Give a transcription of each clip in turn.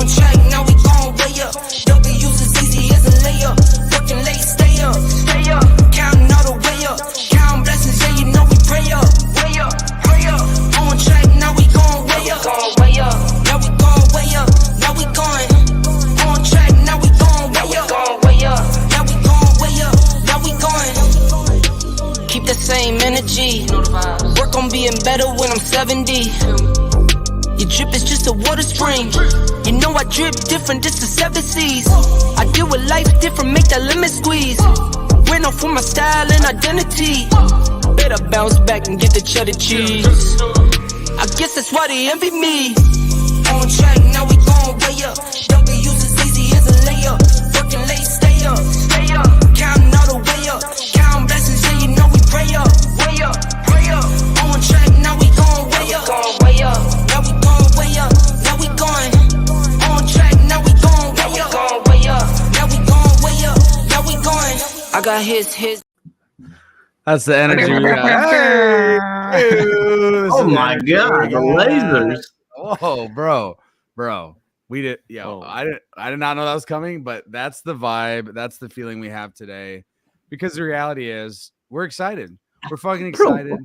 On track, now we gon' way up. W's as easy as a layup. Working late, stay up. Counting all the way up. Counting blessings, yeah, you know we pray up. Way up. On track, now we gon' way up. Now we gon' way up. Now we going. On track, now we gon' way up. Now we gon' way up. Now we going. Keep the same energy. Work on being better when I'm 70. Your drip is just a water spring. You know I drip different, this the 7 seas. I deal with life different, make that lemon squeeze. Went off for my style and identity. Better bounce back and get the cheddar cheese. I guess that's why they envy me. On track, now we gon' way up. W's as easy as a layup. Working late, stay up. Counting all the way up. Counting blessings, yeah, you know we pray up. Way up. On track, now we gon' way up. Now we gon' way up. Now we going. On track, now we gon' way up. Now we gon' way up. Now we going. I got his. That's the energy we got. Oh my god, the lasers. Whoa, bro. We did I did not know that was coming, but that's the vibe. That's the feeling we have today. Because the reality is we're excited. We're fucking excited.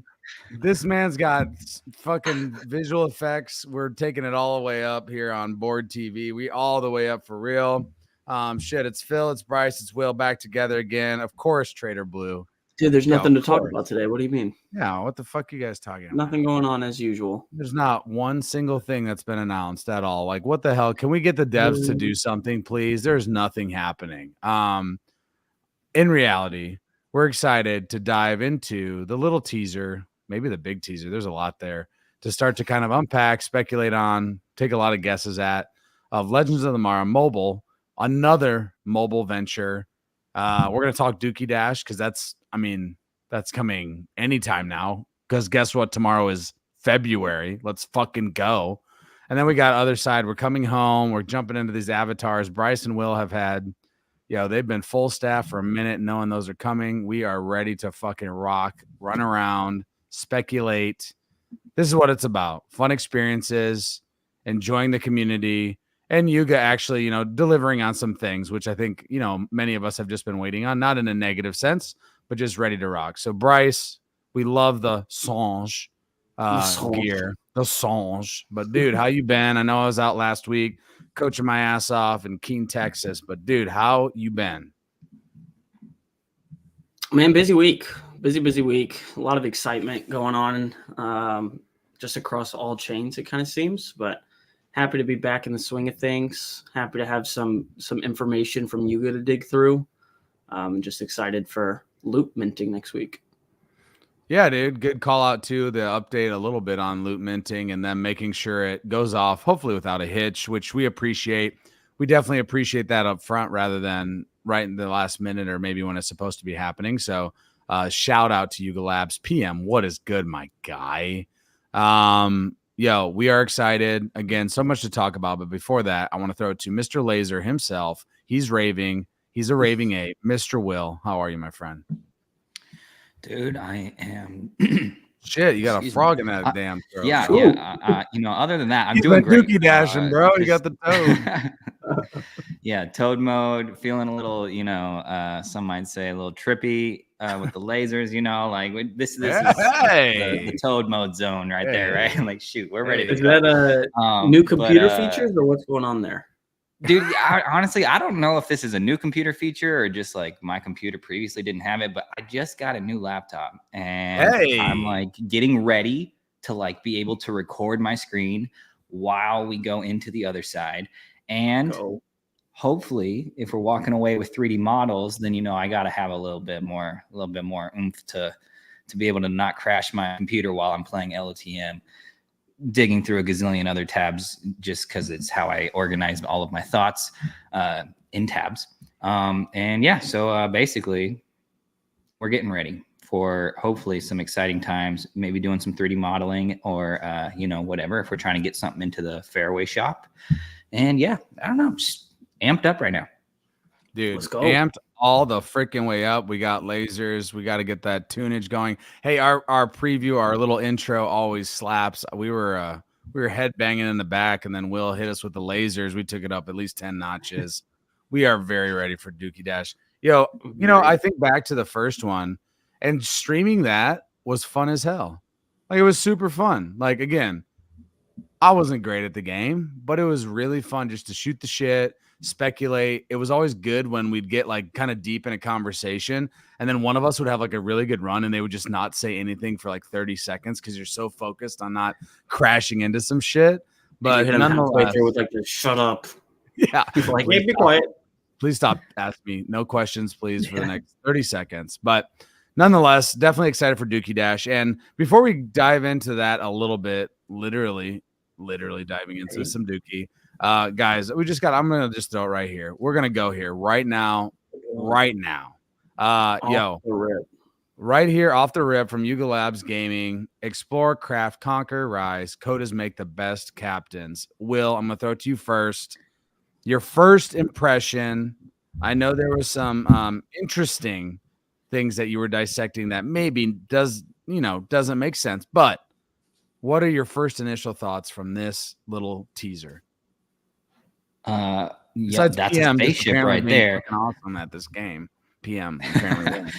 This man's got fucking visual effects. We're taking it all the way up here on Board TV. We all the way up for real. It's Phil, it's Bryce, it's Will back together again. Of course, Trader Blue. Dude, there's nothing to talk about today. What do you mean? Yeah, what the fuck are you guys talking about? Nothing going on as usual. There's not one single thing that's been announced at all. Like, what the hell? Can we get the devs to do something, please? There's nothing happening. In reality, we're excited to dive into the little teaser, maybe the big teaser. There's a lot there to start to kind of unpack, speculate on, take a lot of guesses at of Legends of Tomorrow Mobile, another mobile venture. We're going to talk Dookie Dash because that's coming anytime now. Because guess what? Tomorrow is February. Let's fucking go. And then we got other side. We're coming home. We're jumping into these avatars. Bryce and Will have had, they've been full staff for a minute knowing those are coming. We are ready to fucking rock, run around, speculate. This is what it's about. Fun experiences, enjoying the community, and Yuga actually, delivering on some things, which I think, many of us have just been waiting on, not in a negative sense, but just ready to rock. So Bryce, we love the Songe gear, the Songe. But dude, how you been? I know I was out last week coaching my ass off in Keene, Texas, but dude, how you been? Man, busy week. Busy week. A lot of excitement going on just across all chains, it kind of seems, but happy to be back in the swing of things. Happy to have some information from Yuga to dig through. Just excited for loot minting next week. Yeah, dude. Good call out too. The update a little bit on loot minting and then making sure it goes off, hopefully without a hitch, which we appreciate. We definitely appreciate that up front rather than right in the last minute or maybe when it's supposed to be happening. So shout out to Yuga Labs PM. What is good, my guy? We are excited. Again, so much to talk about. But before that, I want to throw it to Mr. Laser himself. He's raving. He's a raving ape. Mr. Will, how are you, my friend? Dude, I am. Shit, you got a frog in that damn throat. Yeah. Other than that, I'm doing great. Dookie dashing, bro. You got the toad. Yeah, toad mode. Feeling a little, some might say a little trippy with the lasers. This is the toad mode zone right there, right? Like, shoot, we're ready to go. Is that a new computer features or what's going on there? Dude, honestly, I don't know if this is a new computer feature or just like my computer previously didn't have it, but I just got a new laptop and I'm like getting ready to like be able to record my screen while we go into the other side. And hopefully if we're walking away with 3D models, then, I got to have a little bit more oomph to be able to not crash my computer while I'm playing LOTM. Digging through a gazillion other tabs just because it's how I organize all of my thoughts in tabs. So basically we're getting ready for hopefully some exciting times, maybe doing some 3D modeling or, whatever, if we're trying to get something into the fairway shop. And I don't know, just amped up right now. Dude, let's go. Amped all the freaking way up. We got lasers. We got to get that tunage going. Hey, our preview, our little intro always slaps. We were we were head banging in the back, and then Will hit us with the lasers. We took it up at least 10 notches. We are very ready for Dookie Dash. I think back to the first one, and streaming that was fun as hell. Like, it was super fun. Like, again, I wasn't great at the game, but it was really fun just to shoot the shit, speculate. It was always good when we'd get like kind of deep in a conversation, and then one of us would have like a really good run, and they would just not say anything for like 30 seconds because you're so focused on not crashing into some shit. But nonetheless, with like the shut up. Yeah, people like, hey, be quiet. Please stop asking me. No questions, please, for the next 30 seconds. But nonetheless, definitely excited for Dookie Dash. And before we dive into that a little bit, literally diving into some Dookie, guys, I'm going to just throw it right here. We're going to go here right now. Right here off the rip from Yuga Labs Gaming. Explore, craft, conquer, rise. Codas make the best captains. Will, I'm going to throw it to you first. Your first impression. I know there was some interesting things that you were dissecting that maybe doesn't make sense, but what are your first initial thoughts from this little teaser? That's PM, a spaceship right there. Awesome at this game. PM apparently.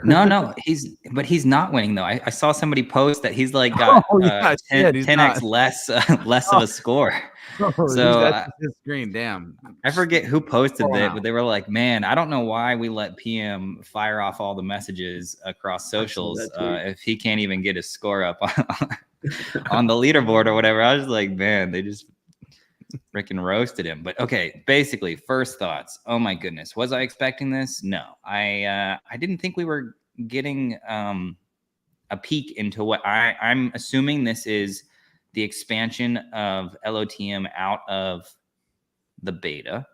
No, he's not winning though. I saw somebody post that he's like got 10x less of a score. So that's his screen. Damn, I forget who posted that, but they were like, "Man, I don't know why we let PM fire off all the messages across socials if he can't even get his score up on the leaderboard or whatever." I was like, "Man, they just freaking roasted him." But okay, basically, first thoughts. Oh my goodness, was I expecting this? No, I didn't think we were getting a peek into what I'm assuming this is the expansion of LOTM out of the beta,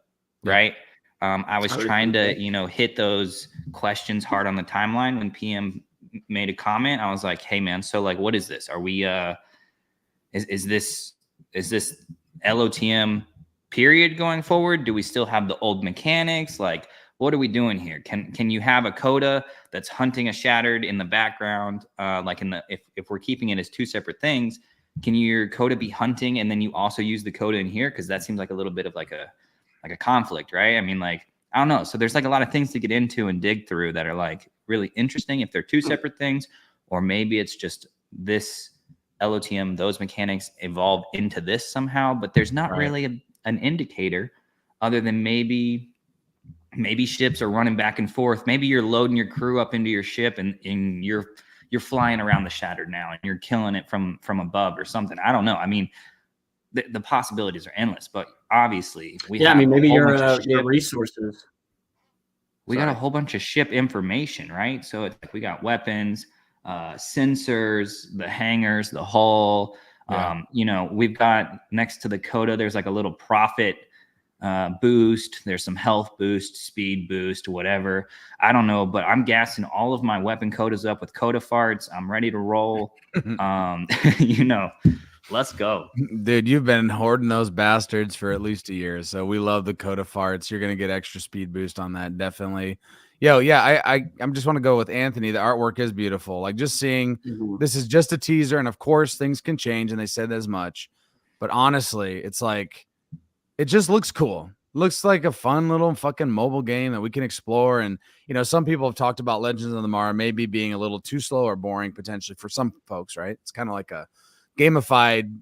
right? I was trying to, hit those questions hard on the timeline when PM made a comment. I was like, "Hey man, so like, what is this? Are we is this LOTM period going forward? Do we still have the old mechanics? Like, what are we doing here? Can you have a coda that's hunting a shattered in the background? If we're keeping it as two separate things, can your coda be hunting and then you also use the coda in here? Because that seems like a little bit of like a conflict, right? I mean, like, I don't know. So there's like a lot of things to get into and dig through that are like really interesting if they're two separate things, or maybe it's just this LOTM, those mechanics evolved into this somehow, but there's not really an indicator other than maybe ships are running back and forth. Maybe you're loading your crew up into your ship and you're flying around the shattered now and you're killing it from above or something. I don't know. I mean, the possibilities are endless, but obviously maybe your resources. We got a whole bunch of ship information, right? So it's like we got weapons, sensors, the hangars, the hull. We've got next to the coda, there's like a little profit boost. There's some health boost, speed boost, whatever. I don't know, but I'm gassing all of my weapon codas up with coda farts. I'm ready to roll. Let's go. Dude, you've been hoarding those bastards for at least a year. So we love the coda farts. You're going to get extra speed boost on that. Definitely. I'm just want to go with Anthony. The artwork is beautiful. Like, just seeing this is just a teaser, and of course things can change, and they said as much. But honestly, it's like it just looks cool. Looks like a fun little fucking mobile game that we can explore. And some people have talked about Legends of the Mara maybe being a little too slow or boring potentially for some folks, right? It's kind of like a gamified,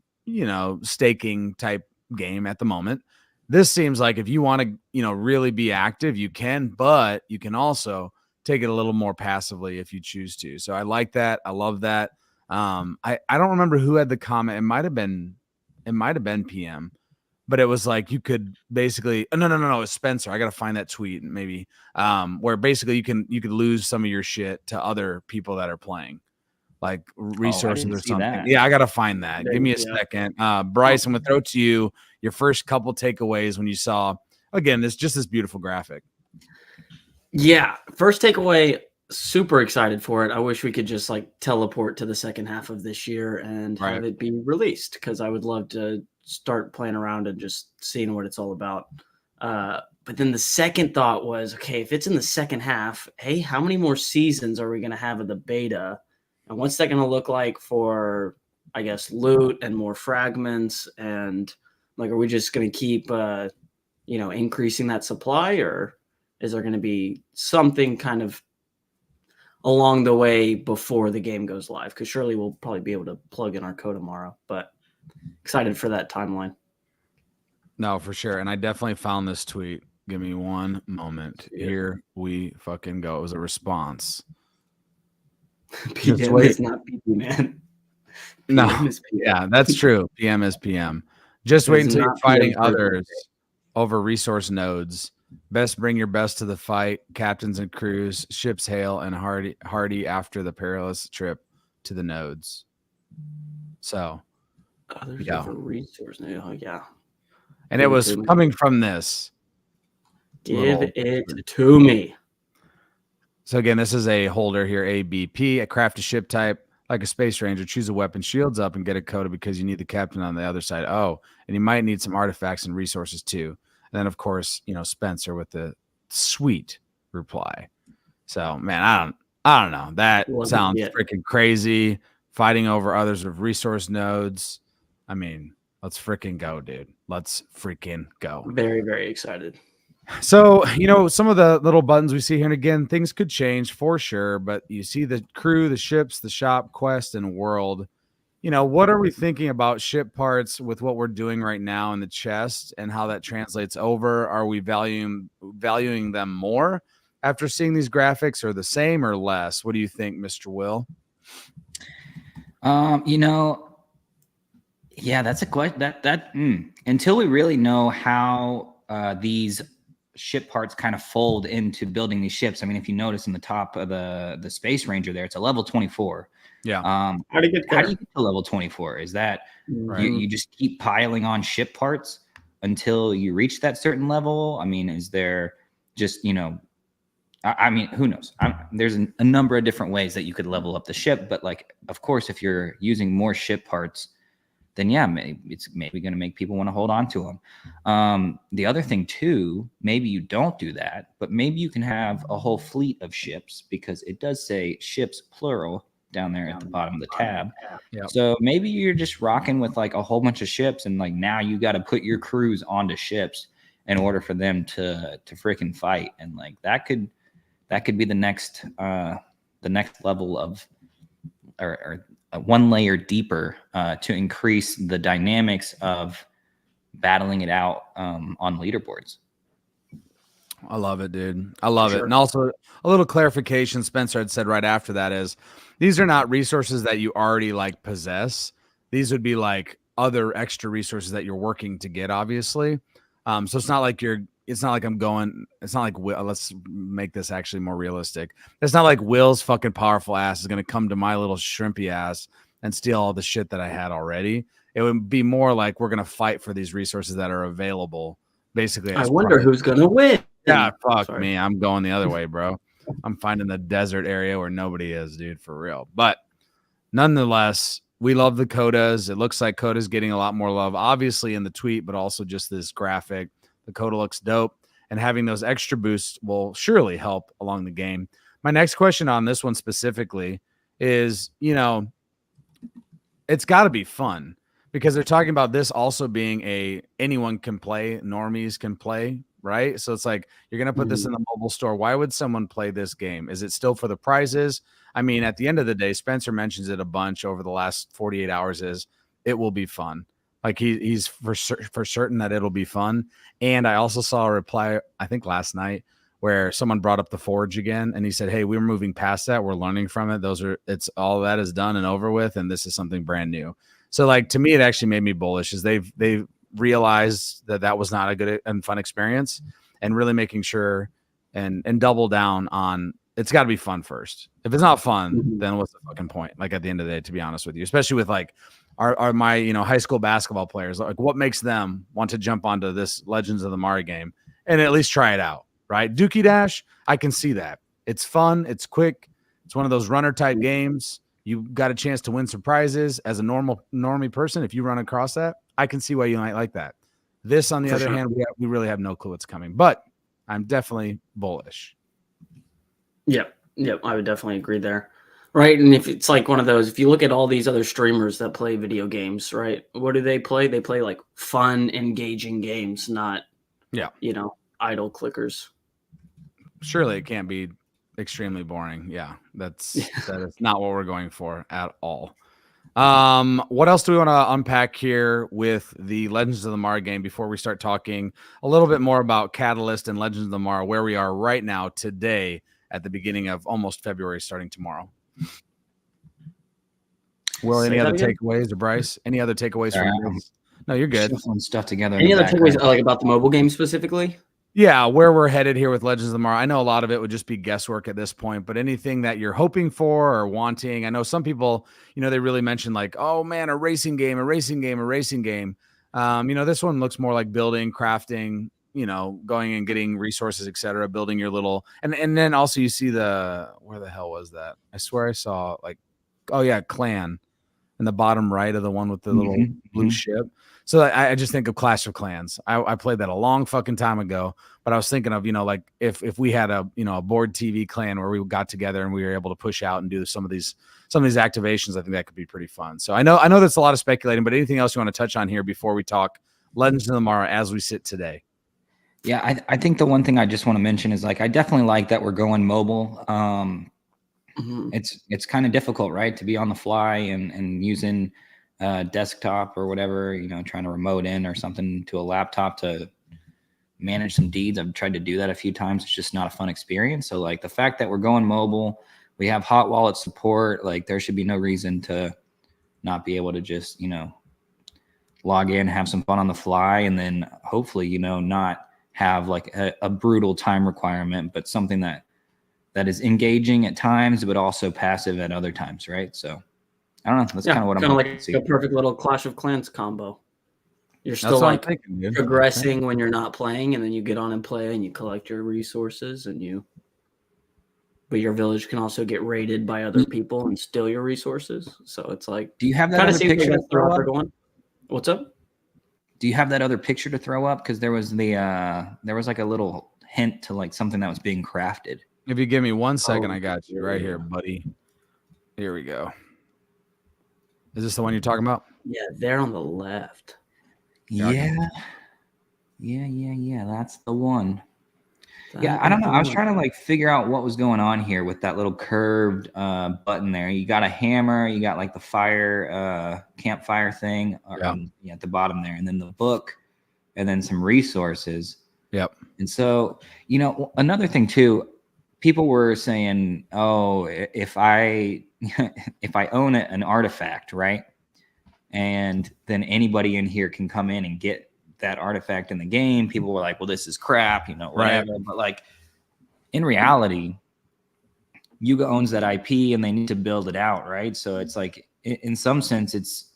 staking type game at the moment. This seems like if you want to, really be active, you can, but you can also take it a little more passively if you choose to. So I like that. I love that. I don't remember who had the comment. It might have been PM, but it was like you could basically. No, it's Spencer. I got to find that tweet maybe. Where basically you could lose some of your shit to other people that are playing, like resources or something. That. Yeah, I got to find that. Give me a second. Bryce, I'm going to throw it to you. Your first couple takeaways when you saw, again, this beautiful graphic. Yeah. First takeaway, super excited for it. I wish we could just like teleport to the second half of this year and have it be released, because I would love to start playing around and just seeing what it's all about. But then the second thought was, okay, if it's in the second half, hey, how many more seasons are we going to have of the beta? And what's that going to look like for I guess, loot and more fragments? And like, are we just going to keep, increasing that supply, or is there going to be something kind of along the way before the game goes live? Because surely we'll probably be able to plug in our code tomorrow, but excited for that timeline. No, for sure. And I definitely found this tweet. Give me one moment. Yeah. Here we fucking go. It was a response. PM is not PP, man. No, PM is PM. yeah, that's true. PM is PM. Just wait until you're fighting others over resource nodes. Best bring your best to the fight. Captains and crews, ships hail and hardy after the perilous trip to the nodes. So, others over resource node. Oh, yeah. And it was coming from this. Give it to me. So again, this is a holder here, ABP, a craft a ship type like a space ranger. Choose a weapon, shields up, and get it coded because you need the captain on the other side. Oh, and you might need some artifacts and resources too. And then, of course, Spencer with the sweet reply. So, man, I don't know. That sounds freaking crazy. Fighting over others with resource nodes. I mean, let's freaking go, dude. Let's freaking go. Very, very excited. So, some of the little buttons we see here, and again, things could change for sure, but you see the crew, the ships, the shop, quest, and world. What are we thinking about ship parts with what we're doing right now in the chest and how that translates over? Are we valuing them more after seeing these graphics, or the same or less? What do you think, Mr. Will? Yeah, that's a question. Until we really know how these ship parts kind of fold into building these ships. I mean, if you notice in the top of the Space Ranger there, it's a level 24. Yeah. How do you get there? How do you get to level 24? Is that you just keep piling on ship parts until you reach that certain level? I mean, is there just, I mean, who knows? There's a number of different ways that you could level up the ship. But like, of course, if you're using more ship parts, then yeah, it's maybe going to make people want to hold on to them. The other thing too, maybe you don't do that, but maybe you can have a whole fleet of ships, because it does say ships plural down there at the bottom of the tab. Yep. So maybe you're just rocking with like a whole bunch of ships, and like now you got to put your crews onto ships in order for them to freaking fight. And like that could be the next level of or one layer deeper to increase the dynamics of battling it out on leaderboards. I love it, dude. I love it. And also a little clarification Spencer had said right after that is these are not resources that you already like possess. These would be like other extra resources that you're working to get, obviously. So it's not like let's make this actually more realistic. It's not like Will's fucking powerful ass is going to come to my little shrimpy ass and steal all the shit that I had already. It would be more like we're going to fight for these resources that are available. Basically, I wonder who's going to win. Yeah, fuck me. I'm going the other way, bro. I'm finding the desert area where nobody is, dude, for real. But nonetheless, we love the codas. It looks like coda's getting a lot more love, obviously in the tweet, but also just this graphic. The coda looks dope, and having those extra boosts will surely help along the game. My next question on this one specifically is, it's got to be fun, because they're talking about this also being anyone can play, normies can play, right? So it's like, you're going to put this in the mobile store. Why would someone play this game? Is it still for the prizes? I mean, at the end of the day, Spencer mentions it a bunch over the last 48 hours it will be fun. Like he's for certain that it'll be fun. And I also saw a reply, I think last night, where someone brought up the Forge again, and he said, "Hey, we're moving past that. We're learning from it. It's all that is done and over with, and this is something brand new." So, like, to me, it actually made me bullish, is they've realized that was not a good and fun experience, and really making sure and double down on it's got to be fun first. If it's not fun, then what's the fucking point? Like, at the end of the day, to be honest with you, especially with like my high school basketball players, like what makes them want to jump onto this Legends of the Mari game and at least try it out, right? Dookie Dash, I can see that. It's fun, it's quick, it's one of those runner type games. You got a chance to win some prizes as a normie person. If you run across that, I can see why you might like that. This, on the other hand, we really have no clue what's coming, but I'm definitely bullish. Yep, I would definitely agree there. Right. And if it's like one of those, if you look at all these other streamers that play video games, right? What do they play? They play like fun, engaging games, not, idle clickers. Surely it can't be extremely boring. Yeah, that is not what we're going for at all. What else do we want to unpack here with the Legends of the Mara game before we start talking a little bit more about Catalyst and Legends of the Mara, where we are right now today at the beginning of almost February, starting tomorrow? Will, any other takeaways, or Bryce? Any other takeaways from you? No, you're good. Stuff together. Any other takeaways like about the mobile game specifically? Yeah, where we're headed here with Legends of the Mara. I know a lot of it would just be guesswork at this point, but anything that you're hoping for or wanting. I know some people, they really mention like, oh man, a racing game. This one looks more like building, crafting, going and getting resources, etc., building your little, and then also you see where the hell was that? I swear I saw like, oh yeah, clan in the bottom right of the one with the little blue ship. So I just think of Clash of Clans. I played that a long fucking time ago, but I was thinking of, like if we had a board TV clan where we got together and we were able to push out and do some of these activations, I think that could be pretty fun. So I know that's a lot of speculating, but anything else you want to touch on here before we talk Legends of the Mara as we sit today? Yeah, I think the one thing I just want to mention is like, I definitely like that we're going mobile. It's kind of difficult, right, to be on the fly and using desktop or whatever, trying to remote in or something to a laptop to manage some deeds. I've tried to do that a few times. It's just not a fun experience. So like the fact that we're going mobile, we have hot wallet support, like there should be no reason to not be able to just, log in, have some fun on the fly, and then hopefully, not have like a brutal time requirement, but something that is engaging at times, but also passive at other times, right? So I don't know. That's kind of what I'm like to see. A perfect little Clash of Clans combo. You're still like progressing when you're not playing, and then you get on and play and you collect your resources but your village can also get raided by other people and steal your resources. So it's like, do you have that other picture to throw up? What's up? Do you have that other picture to throw up? Because there was like a little hint to like something that was being crafted. If you give me 1 second, I got you right here, buddy. Here we go. Is this the one you're talking about? Yeah, there on the left. Yeah. That's the one. Yeah, I don't know. I was trying to like figure out what was going on here with that little curved button there. You got a hammer, you got like the fire campfire thing at the bottom there, and then the book, and then some resources. Yep. And so, another thing too, people were saying, oh, if I own an artifact, right, and then anybody in here can come in and get that artifact in the game, people were like, well, this is crap, whatever. Right. But like in reality, Yuga owns that IP and they need to build it out, right? So it's like in some sense, it's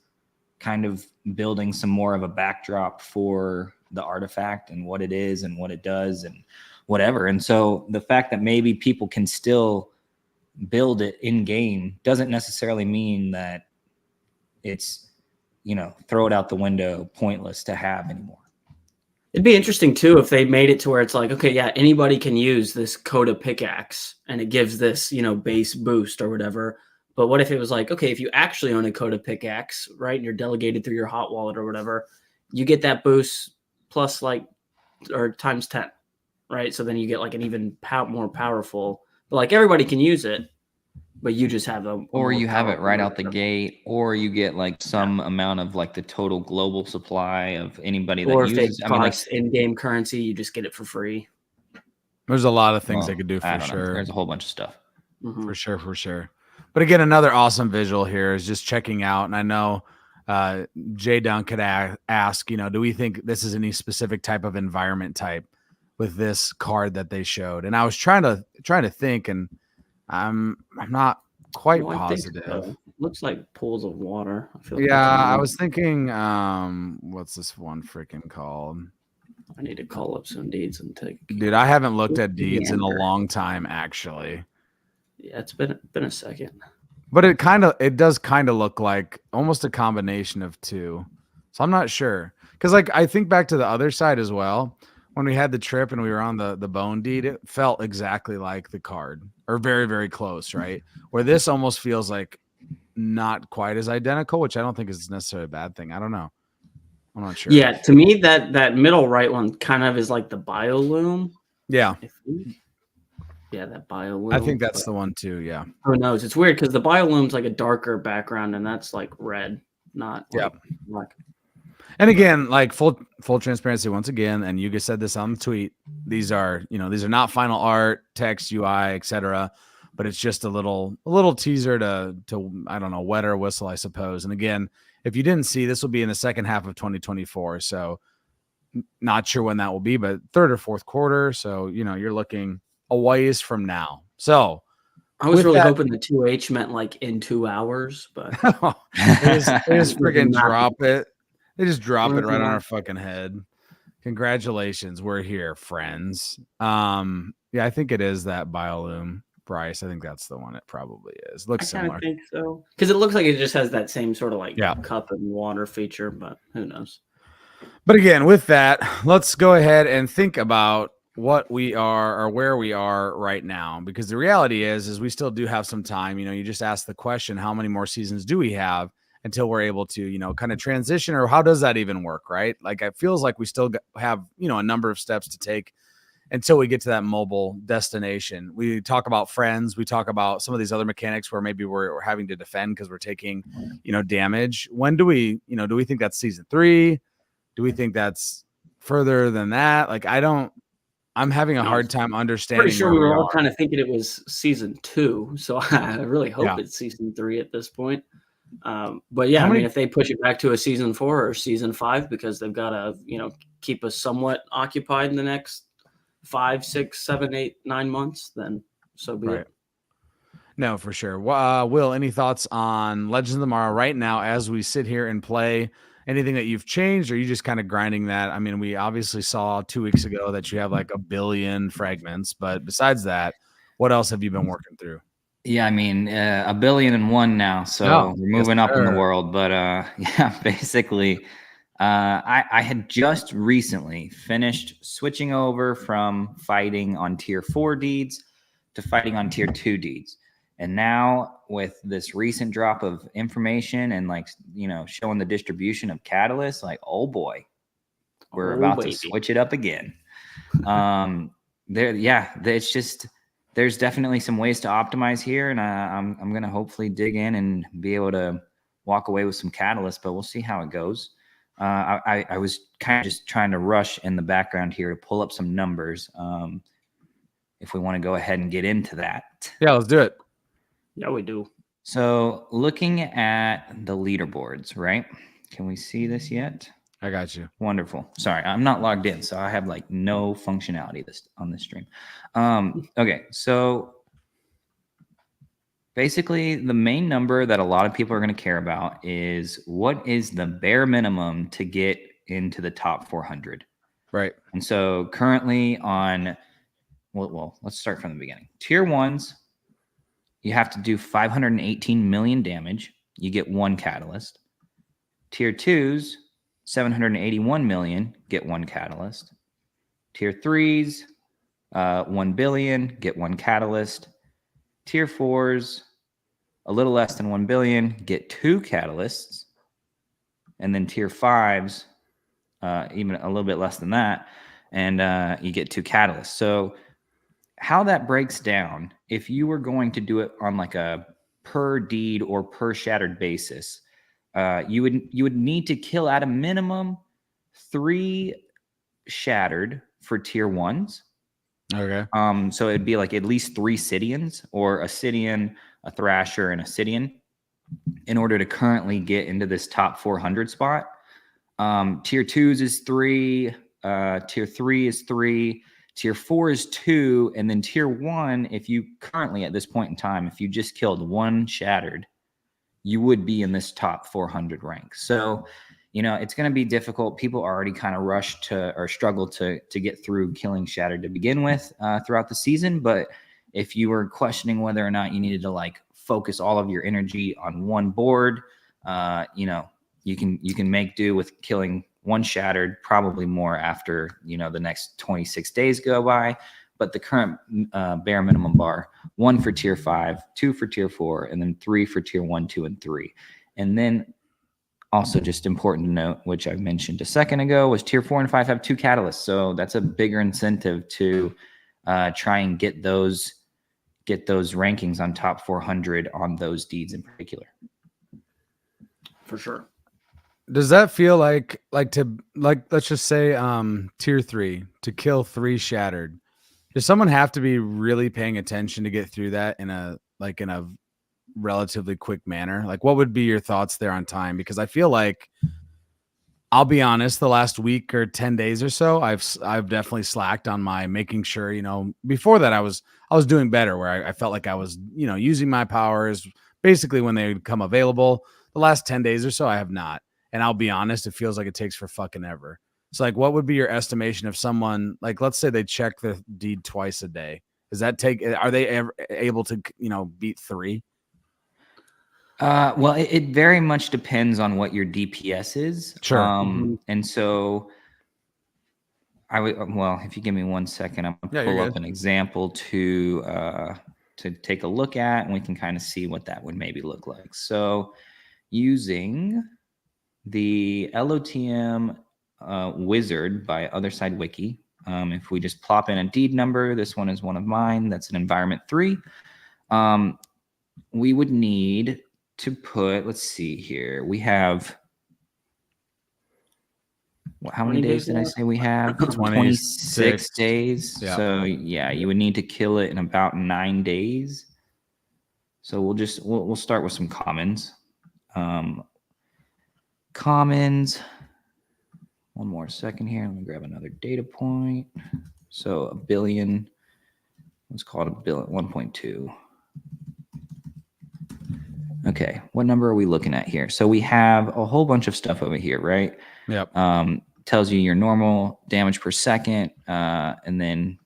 kind of building some more of a backdrop for the artifact and what it is and what it does and whatever. And so the fact that maybe people can still build it in game doesn't necessarily mean that it's, throw it out the window, pointless to have anymore. It'd be interesting too if they made it to where it's like, okay, yeah, anybody can use this Coda pickaxe and it gives this, base boost or whatever. But what if it was like, okay, if you actually own a Coda pickaxe, right, and you're delegated through your hot wallet or whatever, you get that boost plus or times 10, right? So then you get like an even more powerful, but like everybody can use it, but you just have or you have it right out the gate, or you get like some amount of like the total global supply of anybody that uses. Or if it in-game currency, you just get it for free. There's a lot of things they could do for sure. There's a whole bunch of stuff. Mm-hmm. For sure. But again, another awesome visual here is just checking out. And I know J Down could ask, do we think this is any specific type of environment type with this card that they showed? And I was trying to think, and I'm not quite positive. Looks like pools of water. I was thinking, what's this one freaking called? I need to call up some deeds and take. Dude, I haven't looked at deeds in a long time, actually. Yeah, it's been a second. But it does kind of look like almost a combination of two. So I'm not sure. Because like I think back to the other side as well. when we had the trip and we were on the bone deed, it felt exactly like the card, or very, very close, right? Where this almost feels like not quite as identical, which I don't think is necessarily a bad thing. I don't know. I'm not sure. Yeah, to me, that middle right one kind of is like the BioLoom. Yeah. Yeah, that BioLoom. I think that's the one too. Yeah. Who knows? It's weird because the BioLoom's like a darker background, and that's like red, not like black. And again, like full transparency once again, and Yuga said this on the tweet. These are not final art, text, UI, etc. But it's just a little teaser to I don't know, wet or whistle, I suppose. And again, if you didn't see, this will be in the second half of 2024. So not sure when that will be, but third or fourth quarter. So you're looking a ways from now. So I was really hoping the 2H meant like in 2 hours, but they just freaking drop it. They just drop it right on our fucking head. Congratulations. We're here, friends. Yeah, I think it is that BioLoom, Bryce. I think that's the one it probably is. Looks similar. I think so. Because it looks like it just has that same sort of like cup and water feature, but who knows? But again, with that, let's go ahead and think about what we are or where we are right now. Because the reality is we still do have some time. You just asked the question, how many more seasons do we have until we're able to, kind of transition, or how does that even work, right? Like, it feels like we still have, a number of steps to take until we get to that mobile destination. We talk about friends. We talk about some of these other mechanics where maybe we're having to defend because we're taking, damage. When do we think that's season 3? Do we think that's further than that? Like, I'm having a hard time understanding. Pretty sure we were all kind of thinking it was season 2. So I really hope it's season 3 at this point. But yeah, I mean, if they push it back to a season 4 or season 5, because they've got to, keep us somewhat occupied in the next 5, 6, 7, 8, 9 months, then so be it. No, for sure. Will, any thoughts on Legends of Tomorrow right now as we sit here and play? Anything that you've changed, or are you just kind of grinding that? I mean, we obviously saw 2 weeks ago that you have like 1 billion fragments, but besides that, what else have you been working through? Yeah, I mean, 1,000,000,001 now, so we're moving up in the world. But yeah, basically, I had just recently finished switching over from fighting on tier 4 deeds to fighting on tier 2 deeds. And now with this recent drop of information and showing the distribution of catalysts, like, oh boy, we're about to switch it up again. It's just, there's definitely some ways to optimize here, and I'm going to hopefully dig in and be able to walk away with some catalysts, but we'll see how it goes. I was kind of just trying to rush in the background here to pull up some numbers. If we want to go ahead and get into that. Yeah, let's do it. Yeah, we do. So looking at the leaderboards, right? Can we see this yet? I got you. Wonderful. Sorry, I'm not logged in, so I have no functionality on this stream. Okay, so basically the main number that a lot of people are going to care about is what is the bare minimum to get into the top 400. Right. And so currently on, well, let's start from the beginning. Tier 1s, you have to do 518 million damage. You get 1 catalyst. Tier 2s, 781 million, get 1 catalyst. Tier 3s, 1 billion, get 1 catalyst. Tier 4s, a little less than 1 billion, get 2 catalysts. And then tier 5s, even a little bit less than that, and you get 2 catalysts. So how that breaks down, if you were going to do it on a per deed or per shattered basis, you would need to kill at a minimum 3 shattered for tier 1s. Okay. So it'd be at least 3 Sidians, or a Sidian, a Thrasher, and a Sidian, in order to currently get into this top 400 spot. Tier 2s is 3, tier 3 is 3, tier 4 is 2, and then tier 1, if you currently at this point in time, if you just killed 1 shattered, you would be in this top 400 rank. So, it's going to be difficult. People already kind of rush to, or struggle to get through killing shattered to begin with throughout the season. But if you were questioning whether or not you needed to focus all of your energy on one board, you can make do with killing 1 shattered, probably more after, the next 26 days go by. But the current bare minimum bar, 1 for tier 5, 2 for tier 4, and then 3 for tier 1, 2, and 3. And then also just important to note, which I mentioned a second ago, was tier 4 and 5 have 2 catalysts. So that's a bigger incentive to try and get those rankings on top 400 on those deeds in particular. For sure. Does that feel like let's just say tier 3 to kill 3 shattered? Does someone have to be really paying attention to get through that in a relatively quick manner? Like, what would be your thoughts there on time? Because I feel like, I'll be honest, the last week or 10 days or so, I've definitely slacked on my making sure, before that I was doing better, where I felt like I was, using my powers basically when they would come available. The last 10 days or so, I have not. And I'll be honest, it feels like it takes for fucking ever. So like, what would be your estimation of someone, like, let's say they check their deed twice a day? Are they ever able to, beat 3? Well, it very much depends on what your DPS is. Sure. And so if you give me 1 second, I'm gonna pull up an example to take a look at, and we can kind of see what that would maybe look like. So using the LOTM wizard by Other Side Wiki, if we just plop in a deed number, this one is one of mine, that's an environment 3. We would need to put, let's see here, we have, how many days did I say we have? 26 days. Yeah. So yeah, you would need to kill it in about 9 days. So we'll start with some commons. Commons. One more second here. Let me grab another data point. So 1 billion. Let's call it 1 billion, 1.2. Okay, what number are we looking at here? So we have a whole bunch of stuff over here, right? Yep. Tells you your normal damage per second, and then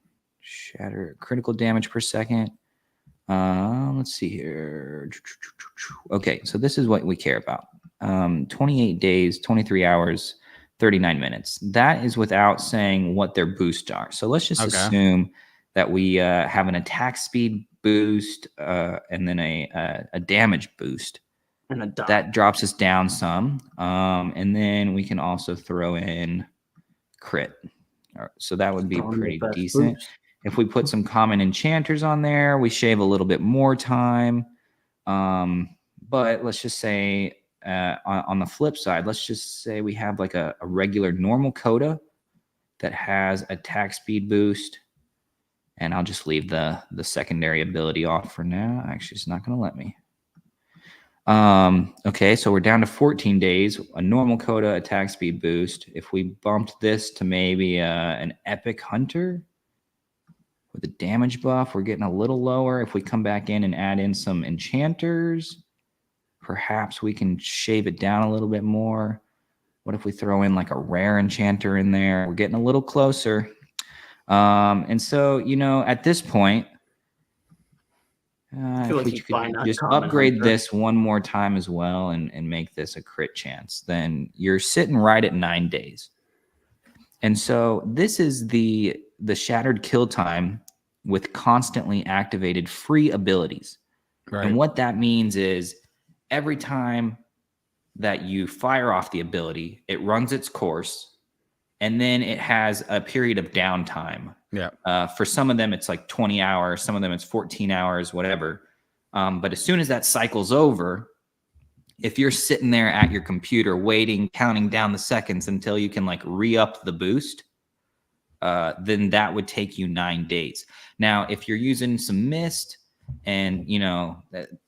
shatter critical damage per second. Let's see here. Okay, so this is what we care about. 28 days, 23 hours, 39 minutes. That is without saying what their boosts are. So let's just assume that we have an attack speed boost and then a damage boost. And that drops us down some. And then we can also throw in crit. All right, so that would be pretty decent. Boost. If we put some common enchanters on there, we shave a little bit more time. But let's just say on the flip side, let's just say we have like a regular normal coda that has attack speed boost. And I'll just leave the secondary ability off for now. Actually, it's not going to let me. Okay, so we're down to 14 days, a normal coda attack speed boost. If we bumped this to maybe an epic hunter with a damage buff, we're getting a little lower. If we come back in and add in some enchanters, perhaps we can shave it down a little bit more. What if we throw in like a rare enchanter in there? We're getting a little closer. And so, at this point, if we could just upgrade this one more time as well and make this a crit chance, then you're sitting right at 9 days. And so this is the shattered kill time with constantly activated free abilities. Right. And what that means is every time that you fire off the ability, it runs its course, and then it has a period of downtime. Yeah. For some of them, it's like 20 hours. Some of them, it's 14 hours, whatever. But as soon as that cycle's over, if you're sitting there at your computer waiting, counting down the seconds until you can like re-up the boost, then that would take you 9 days. Now, if you're using some mist, and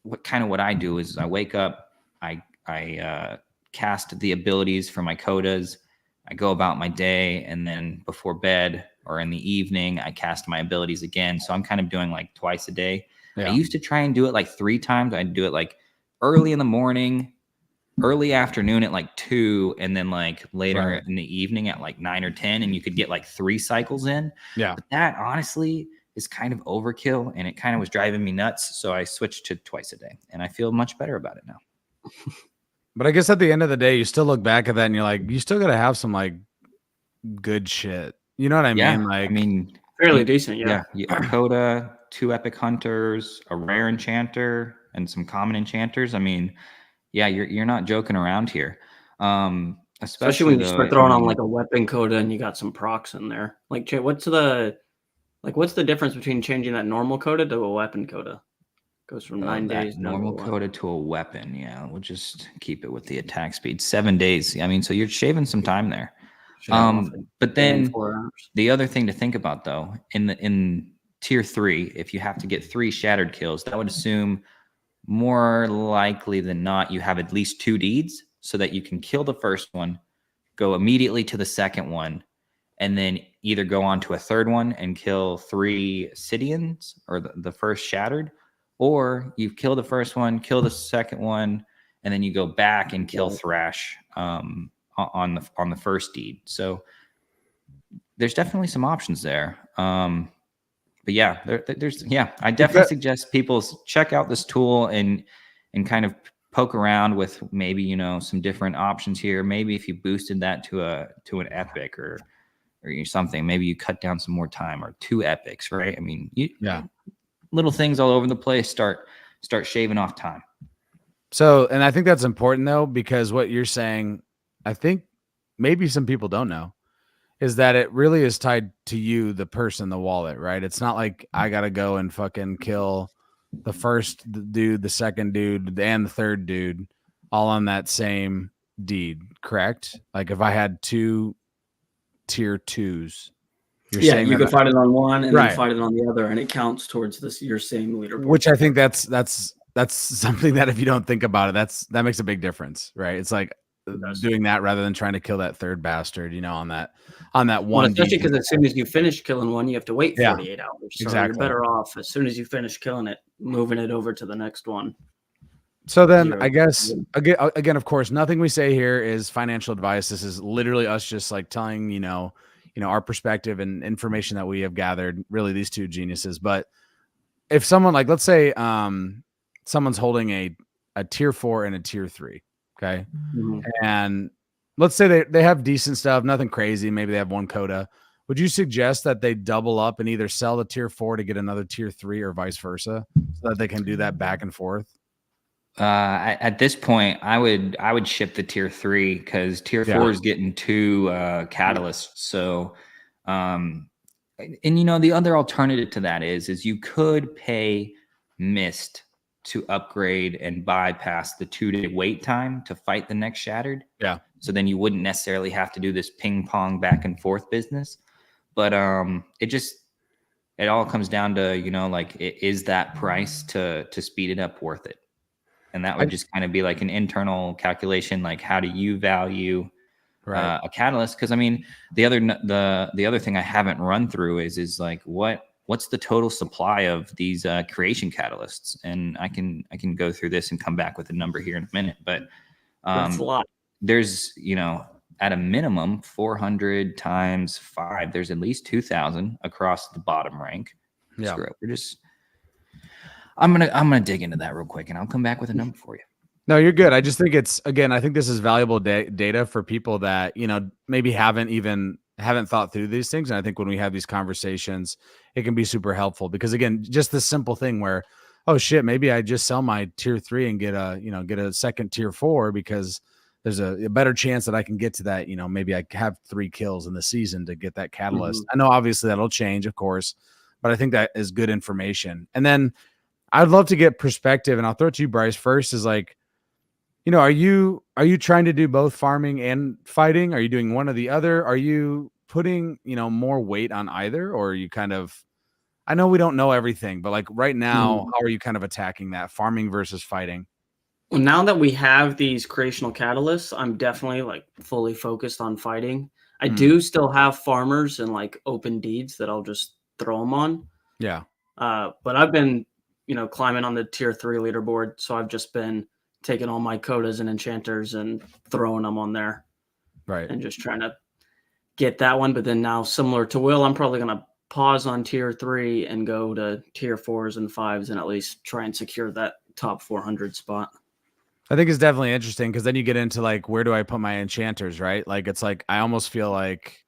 what I do is I wake up, I cast the abilities for my codas, I go about my day, and then before bed or in the evening, I cast my abilities again. So I'm kind of doing like twice a day. Yeah. I used to try and do it like 3 times. I'd do it like early in the morning, early afternoon at like 2, and then like later in the evening at like 9 or 10, and you could get like 3 cycles in. Yeah. But that honestly is kind of overkill, and it kind of was driving me nuts. So I switched to twice a day, and I feel much better about it now. But I guess at the end of the day, you still look back at that and you're like, you still got to have some like good shit. You know what I mean? Like, I mean, fairly decent. Yeah. Coda, 2 epic hunters, a rare enchanter, and some common enchanters. I mean, yeah, you're not joking around here. Especially when you start throwing on like a weapon coda and you got some procs in there. Like, what's the difference between changing that normal coda to a weapon coda? Goes from 9 days. Normal coda to a weapon. Yeah, we'll just keep it with the attack speed. 7 days. I mean, so you're shaving some time there. But then the other thing to think about though, in tier 3, if you have to get 3 shattered kills, that would assume more likely than not you have at least 2 deeds, so that you can kill the first one, go immediately to the second one, and then either go on to a third one and kill 3 Sidians or the first shattered, or you kill the first one, kill the second one, and then you go back and kill Thrash on the first deed. So there's definitely some options there. But yeah, I definitely suggest people check out this tool and kind of poke around with maybe, some different options here. Maybe if you boosted that to an epic or something, maybe you cut down some more time, or 2 epics, right? I mean, little things all over the place start shaving off time. So, and I think that's important though, because what you're saying, I think maybe some people don't know, is that it really is tied to you, the person, the wallet, right? It's not like I got to go and fucking kill the first dude, the second dude, and the third dude all on that same deed, correct? Like if I had 2 tier 2s, you're saying you could fight it on one and then fight it on the other, and it counts towards your same leaderboard. Which I think that's something that if you don't think about it, that makes a big difference, right? It's like doing that rather than trying to kill that third bastard, on that one. Well, especially because as soon as you finish killing one, you have to wait 48 hours. So exactly. You're better off as soon as you finish killing it, moving it over to the next one. So then I guess again, of course, nothing we say here is financial advice. This is literally us just like telling, our perspective and information that we have gathered, really these 2 geniuses. But if someone, like, let's say someone's holding a tier 4 and a tier 3, okay, and let's say they have decent stuff, nothing crazy, maybe they have 1 coda, would you suggest that they double up and either sell the tier 4 to get another tier 3 or vice versa, so that they can do that back and forth? At this point, I would ship the tier 3, because tier 4 is getting 2 catalysts. So, and the other alternative to that is you could pay Mist to upgrade and bypass the 2-day wait time to fight the next shattered. Yeah. So then you wouldn't necessarily have to do this ping pong back and forth business. But it all comes down to, is that price to speed it up worth it? And that would just kind of be like an internal calculation, like how do you value a catalyst? Because I mean, the other thing I haven't run through is like what's the total supply of these creation catalysts? And I can go through this and come back with a number here in a minute. But that's a lot. There's at a minimum 400 times 5. There's at least 2,000 across the bottom rank. Yeah, I'm gonna dig into that real quick, and I'll come back with a number for you. No, you're good. I just think I think this is valuable data for people that maybe haven't thought through these things. And I think when we have these conversations, it can be super helpful, because again, just this simple thing where, oh shit, maybe I just sell my tier 3 and get a second tier 4, because there's a better chance that I can get to that. Maybe I have 3 kills in the season to get that catalyst. I know obviously that'll change, of course, but I think that is good information. And then I'd love to get perspective, and I'll throw it to you, Bryce, first, is like, are you trying to do both farming and fighting? Are you doing one or the other? Are you putting, more weight on either? Or are you kind of, I know we don't know everything, but like right now, how are you kind of attacking that, farming versus fighting? Well, now that we have these creational catalysts, I'm definitely like fully focused on fighting. I do still have farmers and like open deeds that I'll just throw them on. Yeah. But I've been, climbing on the tier 3 leaderboard. So I've just been taking all my codas and enchanters and throwing them on there. Right. And just trying to get that one. But then now, similar to Will, I'm probably going to pause on tier 3 and go to tier 4s and 5s and at least try and secure that top 400 spot. I think it's definitely interesting because then you get into like, where do I put my enchanters, right? Like, it's like, I almost feel like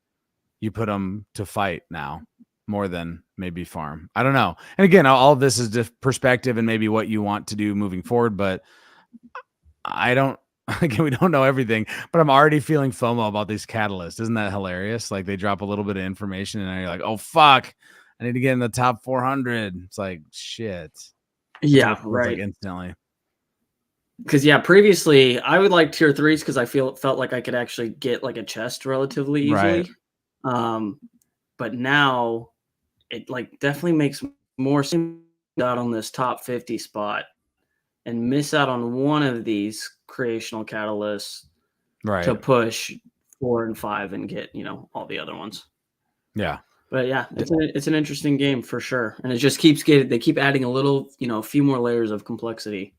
you put them to fight now more than maybe farm. I don't know. And again, all of this is just perspective and maybe what you want to do moving forward, but I don't, again, we don't know everything, but I'm already feeling FOMO about these catalysts. Isn't that hilarious? Like, they drop a little bit of information and you're like, oh, fuck, I need to get in the top 400. It's like, shit. Yeah, right. Like instantly. Because previously I would like tier 3s because I felt like I could actually get like a chest relatively easily. Right. But now it like definitely makes more sense out on this top 50 spot and miss out on one of these creational catalysts to push 4 and 5 and get, all the other ones. Yeah. But yeah, it's an interesting game for sure. And it just they keep adding a little, a few more layers of complexity.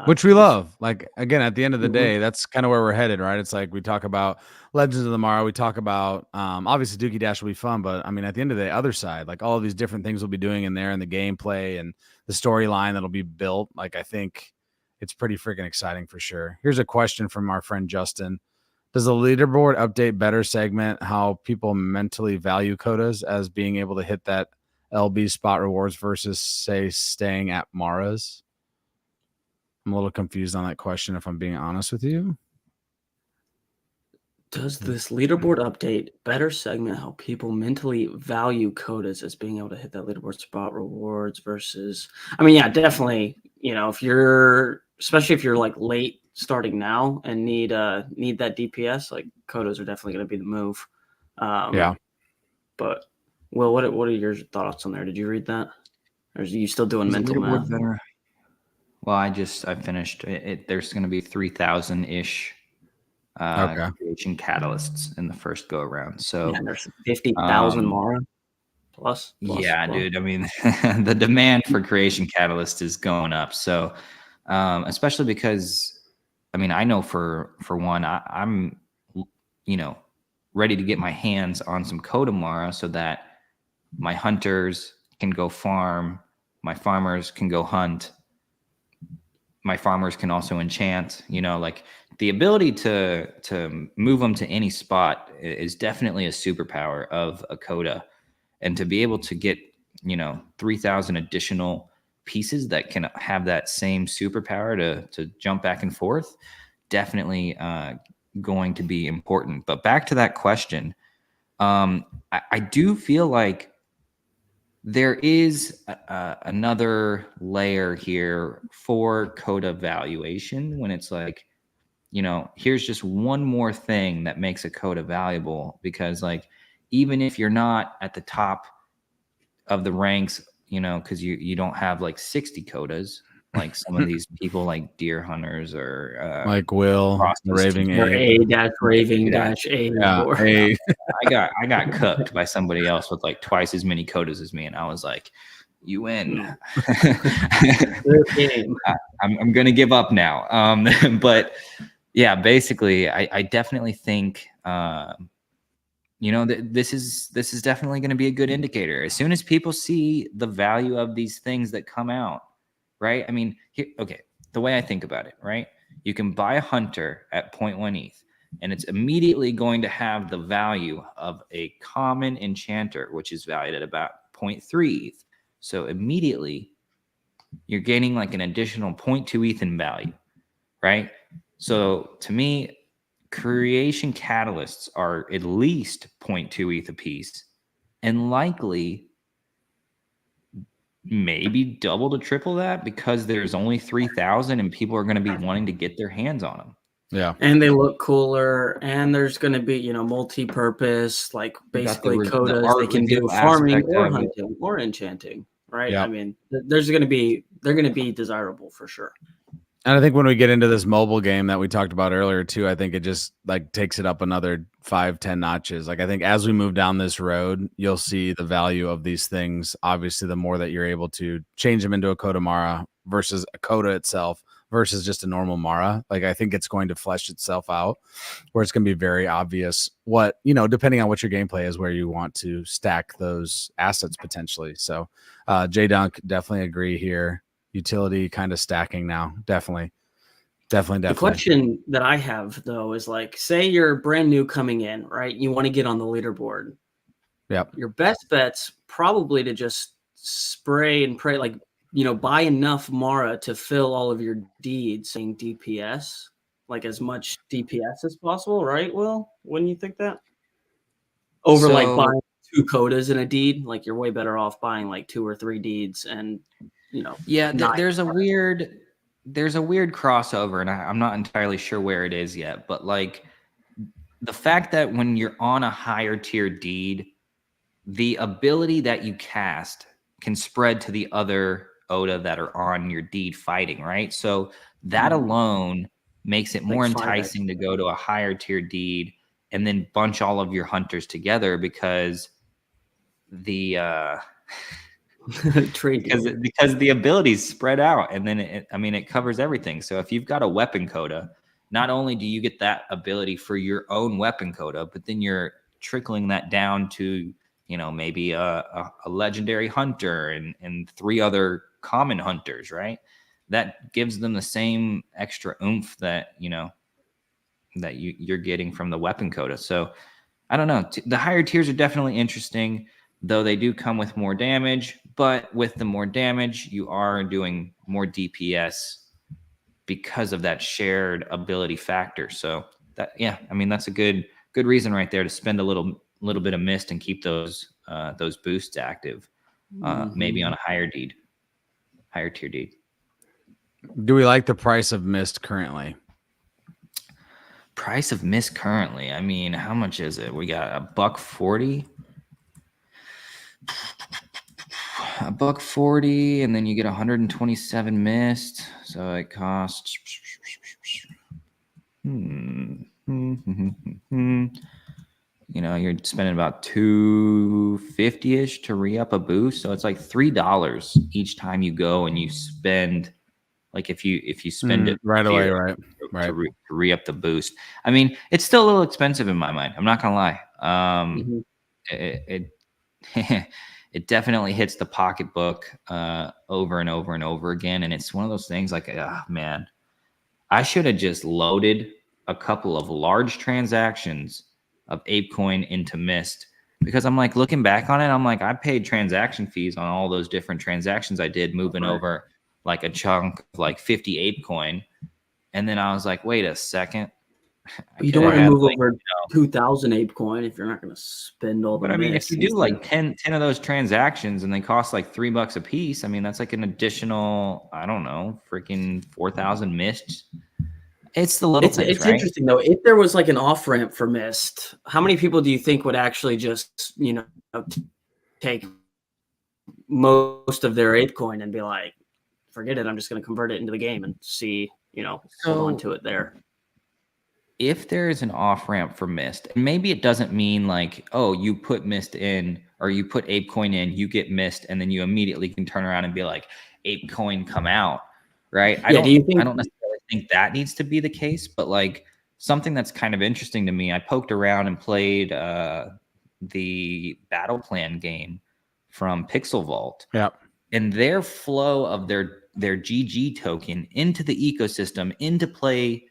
Which we love. Like, again, at the end of the day, that's kind of where we're headed, right? It's like we talk about Legends of Tomorrow. We talk about, obviously, Dookie Dash will be fun, but I mean, at the end of the other side, like all of these different things we'll be doing in there and the gameplay and the storyline that'll be built. Like, I think it's pretty freaking exciting for sure. Here's a question from our friend Justin. Does the leaderboard update better segment how people mentally value codas as being able to hit that LB spot rewards versus, say, staying at Mara's? I'm a little confused on that question, if I'm being honest with you. Does this leaderboard update better segment how people mentally value codas as being able to hit that leaderboard spot rewards versus? I mean, yeah, definitely. Especially if you're like late starting now and need that DPS, like codas are definitely going to be the move. Yeah. But Will, what are your thoughts on there? Did you read that, or are you still doing mental math? Better? Well, I finished it. There's going to be 3,000 ish creation catalysts in the first go around. So there's 50,000 Mara plus. Yeah, dude. I mean, the demand for creation catalyst is going up. So, especially because, I mean, I know for one, I'm, ready to get my hands on some Coda Mara so that my hunters can go farm, my farmers can go hunt. My farmers can also enchant, like the ability to move them to any spot is definitely a superpower of a coda. And to be able to get, 3,000 additional pieces that can have that same superpower to jump back and forth, definitely going to be important. But back to that question, I do feel like there is another layer here for coda valuation when it's like, here's just one more thing that makes a coda valuable, because like, even if you're not at the top of the ranks, because you don't have like 60 codas, like some of these people like deer hunters or like Will Raving A dash Raving dash A. I got cooked by somebody else with like twice as many codas as me, and I was like, you win. I'm gonna give up now. But yeah, basically I definitely think this is definitely going to be a good indicator. As soon as people see the value of these things that come out, right? I mean, the way I think about it, right? You can buy a hunter at 0.1 ETH, and it's immediately going to have the value of a common enchanter, which is valued at about 0.3 ETH. So immediately you're gaining like an additional 0.2 ETH in value, right? So to me, creation catalysts are at least 0.2 ETH a piece, and likely maybe double to triple that, because there's only 3,000 and people are going to be wanting to get their hands on them. Yeah. And they look cooler, and there's going to be, multi-purpose, like basically codas they can do farming or hunting or enchanting, right? Yep. I mean, they're going to be desirable for sure. And I think when we get into this mobile game that we talked about earlier too, I think it just like takes it up another 5-10 notches. Like I think as we move down this road, you'll see the value of these things. Obviously, the more that you're able to change them into a Coda Mara versus a Coda itself versus just a normal Mara, like I think it's going to flesh itself out, where it's going to be very obvious what, depending on what your gameplay is, where you want to stack those assets potentially. So J Dunk, definitely agree here. Utility kind of stacking now, definitely. Definitely. The question that I have though is like, say you're brand new coming in, right? You want to get on the leaderboard. Yep. Your best bet's probably to just spray and pray, like, buy enough Mara to fill all of your deeds saying DPS, like as much DPS as possible, right, Will? Wouldn't you think that? Over like buying 2 codas in a deed, like you're way better off buying like 2 or 3 deeds and, Yeah, there's a weird crossover, and I'm not entirely sure where it is yet, but like the fact that when you're on a higher tier deed, the ability that you cast can spread to the other Oda that are on your deed fighting, right? So that alone makes it more enticing to go to a higher tier deed and then bunch all of your hunters together, because the because the abilities spread out, and then it covers everything. So if you've got a weapon coda, not only do you get that ability for your own weapon coda, but then you're trickling that down to maybe a legendary hunter and 3 other common hunters, right? That gives them the same extra oomph that that you're getting from the weapon coda. So I don't know. The higher tiers are definitely interesting, though they do come with more damage. But with the more damage, you are doing more DPS because of that shared ability factor. So that's a good reason right there to spend a little bit of mist and keep those boosts active. Maybe on a higher tier deed. Do we like the price of mist currently? Price of mist currently, I mean, how much is it? We got $140. $140, and then you get 127 mist. So it costs you're spending about $250-ish to re-up a boost. So it's like $3 each time you go and you spend, like if you spend it right away, right to re-up the boost. I mean, it's still a little expensive in my mind. I'm not gonna lie. It definitely hits the pocketbook over and over and over again. And it's one of those things like, man, I should have just loaded a couple of large transactions of ApeCoin into Mist, because I'm like, looking back on it, I'm like, I paid transaction fees on all those different transactions I did, moving over like a chunk of like 50 ApeCoin. And then I was like, wait a second. You don't want to move over 2,000 ApeCoin if you're not going to spend all the But I mean, if you do like 10 of those transactions and they cost like $3 a piece, I mean, that's like an additional, I don't know, freaking 4,000 Mist. It's the little things, it's right? Interesting though. If there was like an off ramp for Mist, how many people do you think would actually just, take most of their ApeCoin and be like, forget it, I'm just going to convert it into the game and see, hold on to it there? If there is an off ramp for Mist, and maybe it doesn't mean like, oh, you put Mist in or you put ApeCoin in, you get Mist, and then you immediately can turn around and be like, ApeCoin come out, right? I don't necessarily think that needs to be the case, but like something that's kind of interesting to me, I poked around and played the Battle Plan game from Pixel Vault. Yeah. And their flow of their GG token into the ecosystem, into play.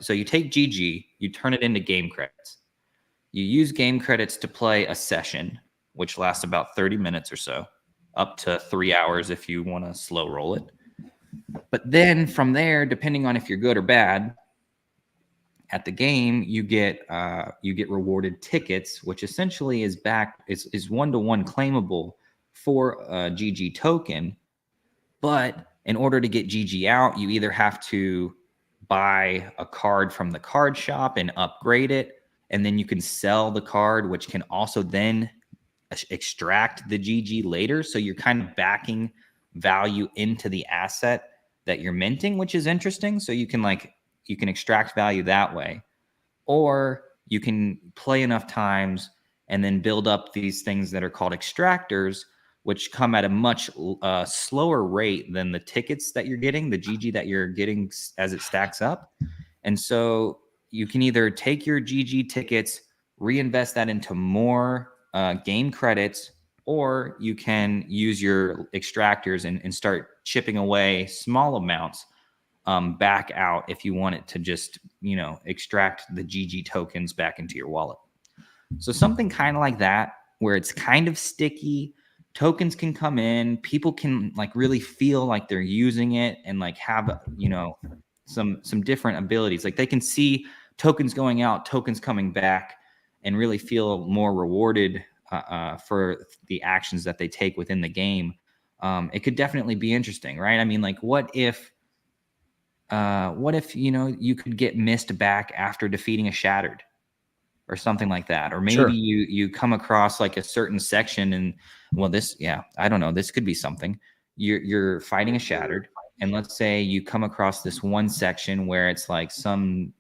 So you take GG, you turn it into game credits. You use game credits to play a session, which lasts about 30 minutes or so, up to 3 hours if you want to slow roll it. But then from there, depending on if you're good or bad at the game, you get rewarded tickets, which essentially is one-to-one claimable for a GG token. But in order to get GG out, you either have to buy a card from the card shop and upgrade it, and then you can sell the card, which can also then extract the GG later. So you're kind of backing value into the asset that you're minting, which is interesting. So you can extract value that way, or you can play enough times and then build up these things that are called extractors, which come at a much slower rate than the tickets that you're getting, the GG that you're getting as it stacks up. And so you can either take your GG tickets, reinvest that into more game credits, or you can use your extractors and start chipping away small amounts back out if you want it to just, extract the GG tokens back into your wallet. So something kind of like that, where it's kind of sticky. Tokens can come in, people can like really feel like they're using it and like have, some different abilities. Like they can see tokens going out, tokens coming back, and really feel more rewarded for the actions that they take within the game. It could definitely be interesting, right? I mean, like what if you could get missed back after defeating a shattered or something like that, or maybe you come across like a certain section and I don't know, this could be something. You're fighting a shattered, and let's say you come across this one section where it's like some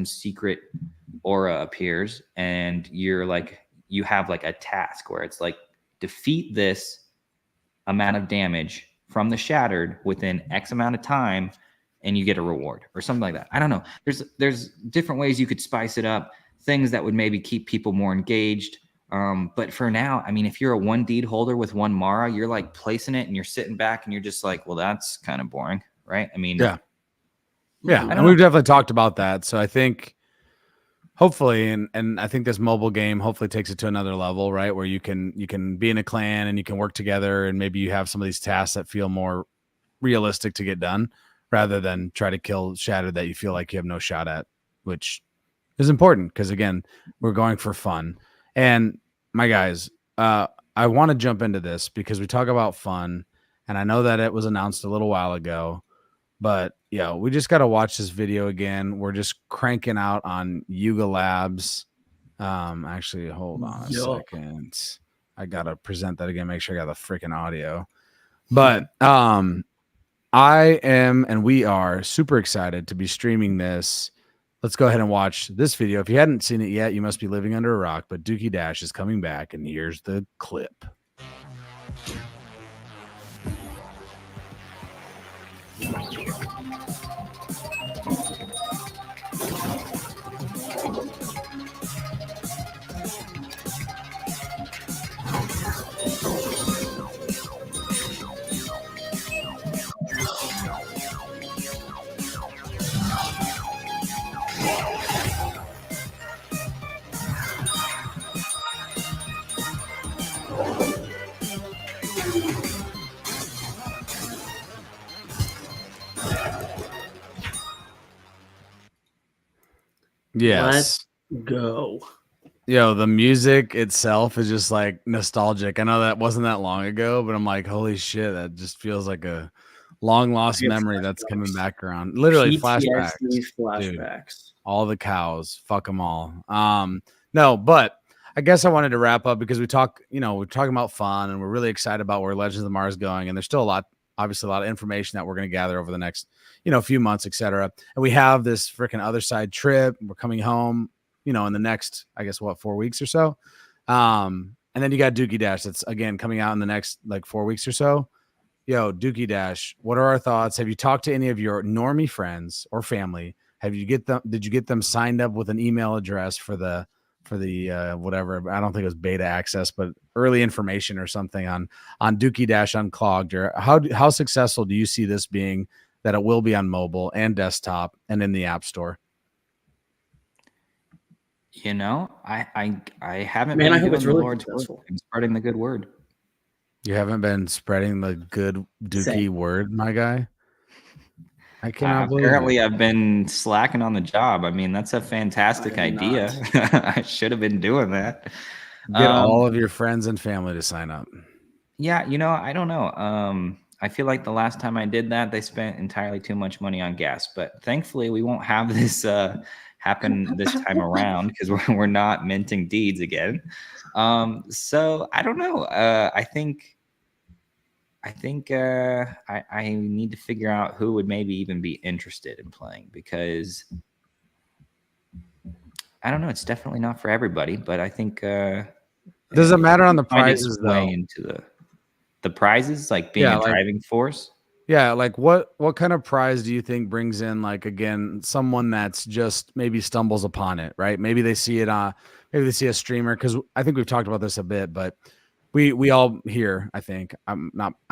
secret aura appears, and you have like a task where it's like defeat this amount of damage from the shattered within X amount of time, and you get a reward or something like that. I don't know. There's different ways you could spice it up, things that would maybe keep people more engaged. But for now, I mean, if you're a one deed holder with one Mara, you're like placing it and you're sitting back and you're just like, well, that's kind of boring, right? I mean, yeah. And we've definitely talked about that. So I think hopefully, and I think this mobile game hopefully takes it to another level, right? Where you can be in a clan and you can work together, and maybe you have some of these tasks that feel more realistic to get done rather than try to kill Shattered that you feel like you have no shot at, which is important because again, we're going for fun. And my guys, I want to jump into this because we talk about fun, and I know that it was announced a little while ago, but we just got to watch this video again. We're just cranking out on Yuga Labs. Actually, hold on a second. I got to present that again, make sure I got the freaking audio. But I am, and we are super excited to be streaming this. Let's go ahead and watch this video. If you hadn't seen it yet, you must be living under a rock, but Dookie Dash is coming back, and here's the clip. Yes. Let's go. The music itself is just like nostalgic. I know that wasn't that long ago, but I'm like, holy shit, that just feels like a long lost memory that's coming back around. Literally flashbacks. Dude, all the cows, fuck them all. No, but I guess I wanted to wrap up because we're talking about fun, and we're really excited about where Legends of the Mars is going, and there's still obviously a lot of information that we're going to gather over the next few months, etc. And we have this freaking other side trip. We're coming home in the next, I guess 4 weeks or so. And then you got Dookie Dash that's again coming out in the next 4 weeks or so. Dookie Dash, what are our thoughts? Have you talked to any of your normie friends or family? Did you get them signed up with an email address for the whatever? I don't think it was beta access, but early information or something on Dookie Dash Unclogged? Or how successful do you see this being, that it will be on mobile and desktop and in the App Store? I haven't. Man, been I hope doing it's the really Lord's successful. work and spreading the good word. You haven't been spreading the good Dookie word, my guy. I cannot believe apparently it. I've been slacking on the job. I mean, that's a fantastic idea. I should have been doing that. Get all of your friends and family to sign up. Yeah, I don't know. I feel like the last time I did that, they spent entirely too much money on gas. But thankfully, we won't have this happen this time around because we're not minting deeds again. So I don't know. I think I need to figure out who would maybe even be interested in playing, because I don't know. It's definitely not for everybody, but I think does it matter on the prizes though? Into the prizes, like being a driving force. Yeah, like what kind of prize do you think brings in, again, someone that's just maybe stumbles upon it, right? Maybe they see it maybe they see a streamer, because I think we've talked about this a bit, but we all here, I think, I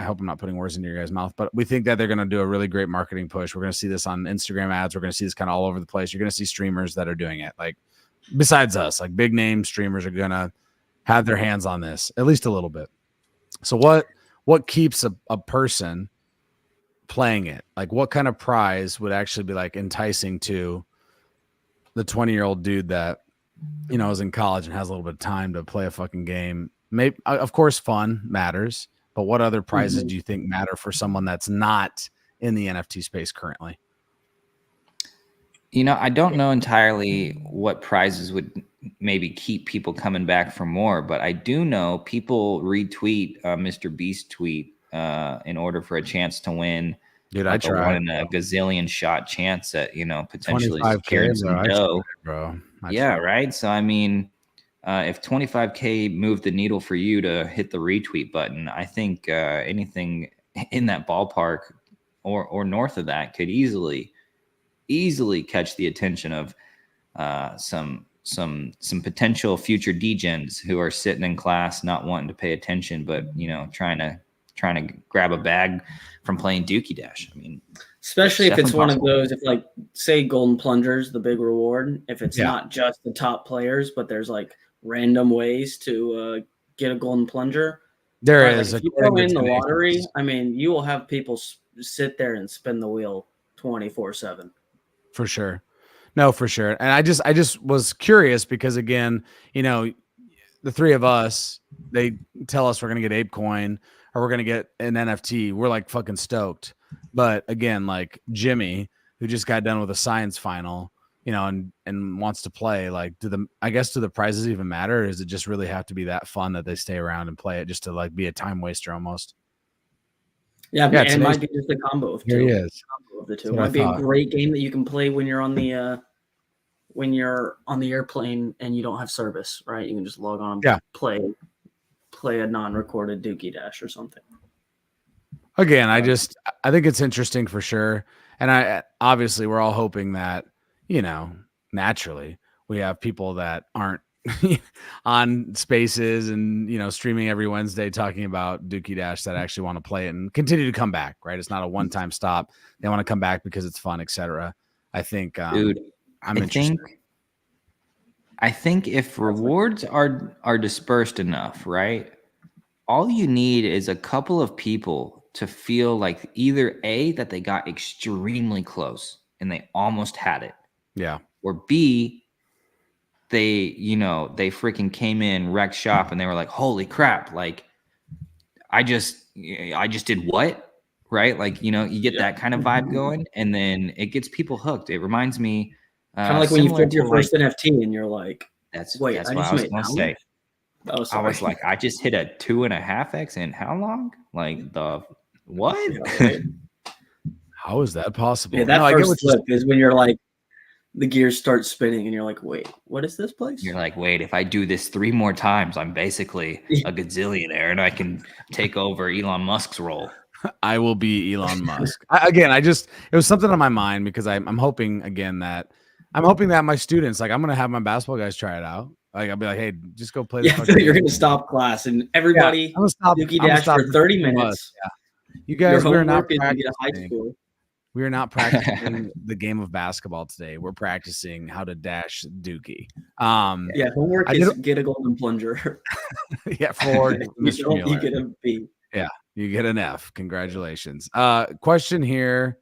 hope I'm not putting words into your guys' mouth, but we think that they're going to do a really great marketing push. We're going to see this on Instagram ads. We're going to see this kind of all over the place. You're going to see streamers that are doing it. Like besides us, like big name streamers are going to have their hands on this at least a little bit. So what keeps a person playing it? Like what kind of prize would actually be like enticing to the 20-year-old dude that, you know, is in college and has a little bit of time to play a fucking game? Maybe, of course, fun matters, but what other prizes do you think matter for someone that's not in the NFT space currently? You know, I don't know entirely what prizes would maybe keep people coming back for more, but I do know people retweet Mr. Beast tweet in order for a chance to win. Dude, like I tried. 1 in a gazillion shot chance at, you know, potentially 25K, securing some dough. Bro. Yeah, right. So I mean, if 25K moved the needle for you to hit the retweet button, I think anything in that ballpark or north of that could easily catch the attention of some potential future degens who are sitting in class not wanting to pay attention, but you know, trying to grab a bag from playing Dookie Dash. I mean, especially if it's one possible. of those, if like say Golden Plunger's the big reward, if it's not just the top players, but there's like random ways to get a Golden Plunger. There right? is. Like if you go in the lottery, I mean, you will have people sit there and spin the wheel 24/7. For sure. No, for sure. And I just was curious because again, you know, the three of us, they tell us we're going to get ApeCoin or we're going to get an NFT. We're like fucking stoked. But again, like Jimmy, who just got done with a science final, you know, and wants to play, like, do the prizes even matter? Or does it just really have to be that fun that they stay around and play it just to like be a time waster almost? Yeah, and it might be just a combo of two. Here he is. Of the two. It might be a great game that you can play when you're on the airplane and you don't have service, right? You can just log on and play a non-recorded Dookie Dash or something. Again, I think it's interesting for sure. And obviously we're all hoping that, you know, naturally we have people that aren't on Spaces and, you know, streaming every Wednesday talking about Dookie Dash that actually want to play it and continue to come back, right? It's not a one-time stop. They want to come back because it's fun, etc. I think, dude, I'm interested. I think if rewards are dispersed enough, right? All you need is a couple of people to feel like either A, that they got extremely close and they almost had it. Yeah. Or B, they freaking came in, wrecked shop, and they were like, holy crap, like I just did what? Right? Like, you know, you get that kind of vibe going, and then it gets people hooked. It reminds me kind of like when you flip your first NFT and you're like, that's what I was gonna say. Oh, I was like, I just hit a 2.5x in how long? Like the what? How is that possible? Yeah, that first flip is when you're like, the gears start spinning and you're like, wait, what is this place? You're like, wait, if I do this 3 more times, I'm basically a gazillionaire and I can take over Elon Musk's role. I will be Elon Musk. It was something on my mind because I'm hoping that my students, like, I'm going to have my basketball guys try it out. Like, I'll be like, hey, just go play. So you're going to stop class and everybody Dookie Dash for 30 minutes. Yeah. You guys, we're not practicing. We are not practicing the game of basketball today. We're practicing how to dash Dookie. Homework is get a Golden Plunger. you get a B. Yeah, you get an F. Congratulations. Question here.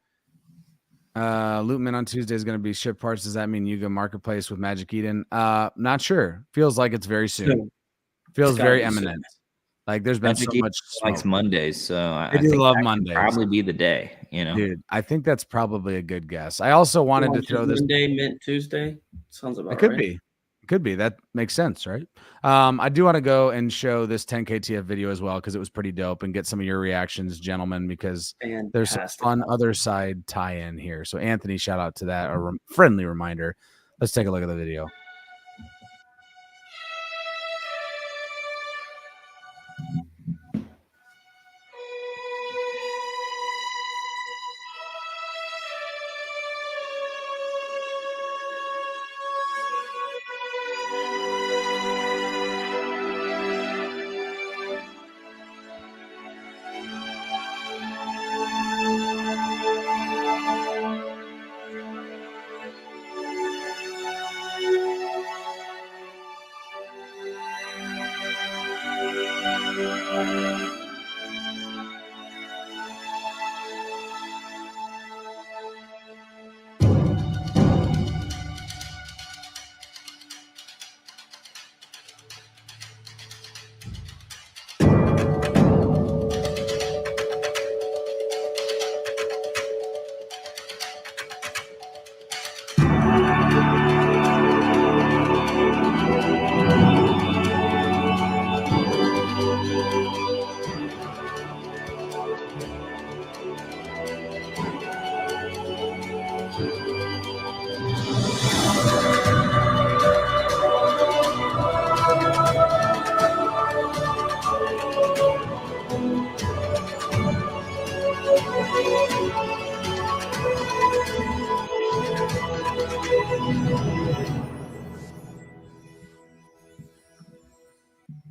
Lootman on Tuesday is going to be ship parts. Does that mean Yuga Marketplace with Magic Eden? Not sure. Feels like it's very soon. Feels very imminent. Like there's been so much likes Mondays, so I do love Mondays. Probably be the day, you know. Dude, I think that's probably a good guess. I also wanted to throw this Monday, Mint Tuesday. Sounds about right. It could be. That makes sense, right? I do want to go and show this 10K TF video as well because it was pretty dope and get some of your reactions, gentlemen, because there's some fun other side tie-in here. So Anthony, shout out to that, a friendly reminder. Let's take a look at the video.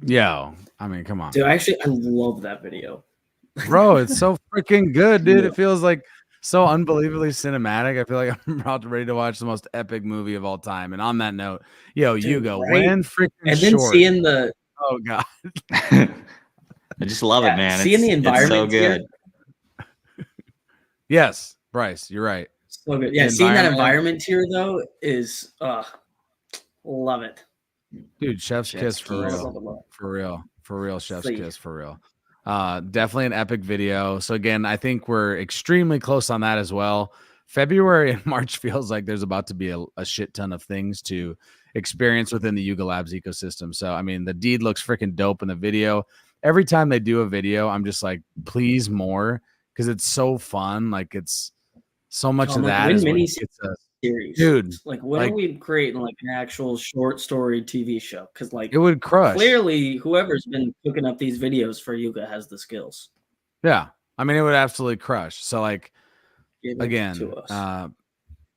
Yo, I mean, come on. Dude, I love that video. Bro, it's so freaking good, dude. It feels like so unbelievably cinematic. I feel like I'm about ready to watch the most epic movie of all time. And on that note, yo, dude, Yuga, right? When freaking and then short. Seeing the God. I just love it, man. Seeing the environment, it's so good. Yes, Bryce, you're right. So good. Yeah, seeing that environment here though is love it. Dude, chef's kiss for real. For real, chef's kiss for real. Definitely an epic video. So again, I think we're extremely close on that as well. February and March feels like there's about to be a shit ton of things to experience within the Yuga Labs ecosystem. So I mean, the deed looks freaking dope in the video. Every time they do a video, I'm just like, please more, because it's so fun. Like it's so much of that is mini series, dude. Like when are we creating like an actual short story TV show? Because like it would crush. Clearly, whoever's been cooking up these videos for Yuga has the skills. Yeah, I mean, it would absolutely crush. So like, again, to us.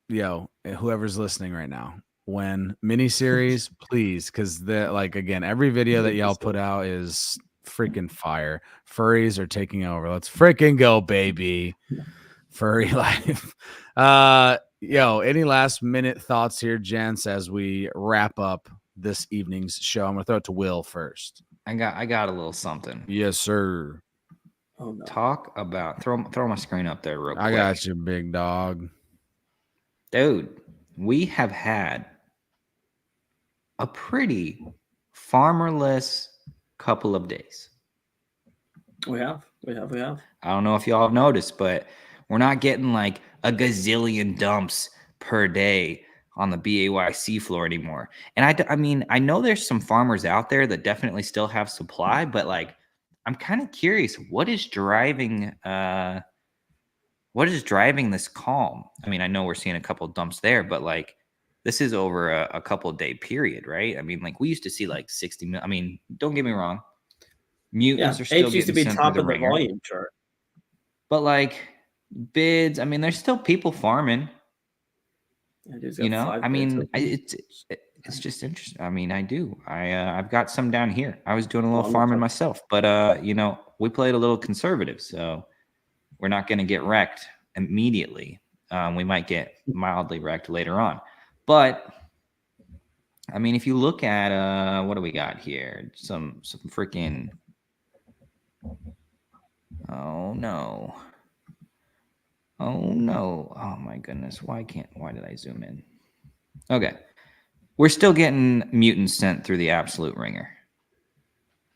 Yo, whoever's listening right now, when miniseries, please, because again, every video that y'all put out is freaking fire. Furries are taking over. Let's freaking go, baby. Furry life. Yo, any last minute thoughts here, gents, as we wrap up this evening's show? I'm gonna throw it to Will first. I got a little something. Yes, sir. Oh, no. Talk about throw my screen up there real quick. I got you, big dog. Dude, we have had a pretty farmerless couple of days. We have. I don't know if y'all have noticed, but we're not getting like a gazillion dumps per day on the BAYC floor anymore. And I mean, I know there's some farmers out there that definitely still have supply, but like, I'm kind of curious, what is driving this calm? I mean, I know we're seeing a couple dumps there, but like, this is over a couple day period, right? I mean, like we used to see like 60. I mean, don't get me wrong. Mutants are still used to be top of the volume chart. But like bids, I mean, there's still people farming. You know, I mean, it's just interesting. I mean, I do. I've got some down here. I was doing a little farming myself, but you know, we played a little conservative, so we're not going to get wrecked immediately. We might get mildly wrecked later on. But I mean, if you look at what do we got here? Some freaking oh no. Oh my goodness. Why did I zoom in? Okay. We're still getting mutants sent through the absolute ringer.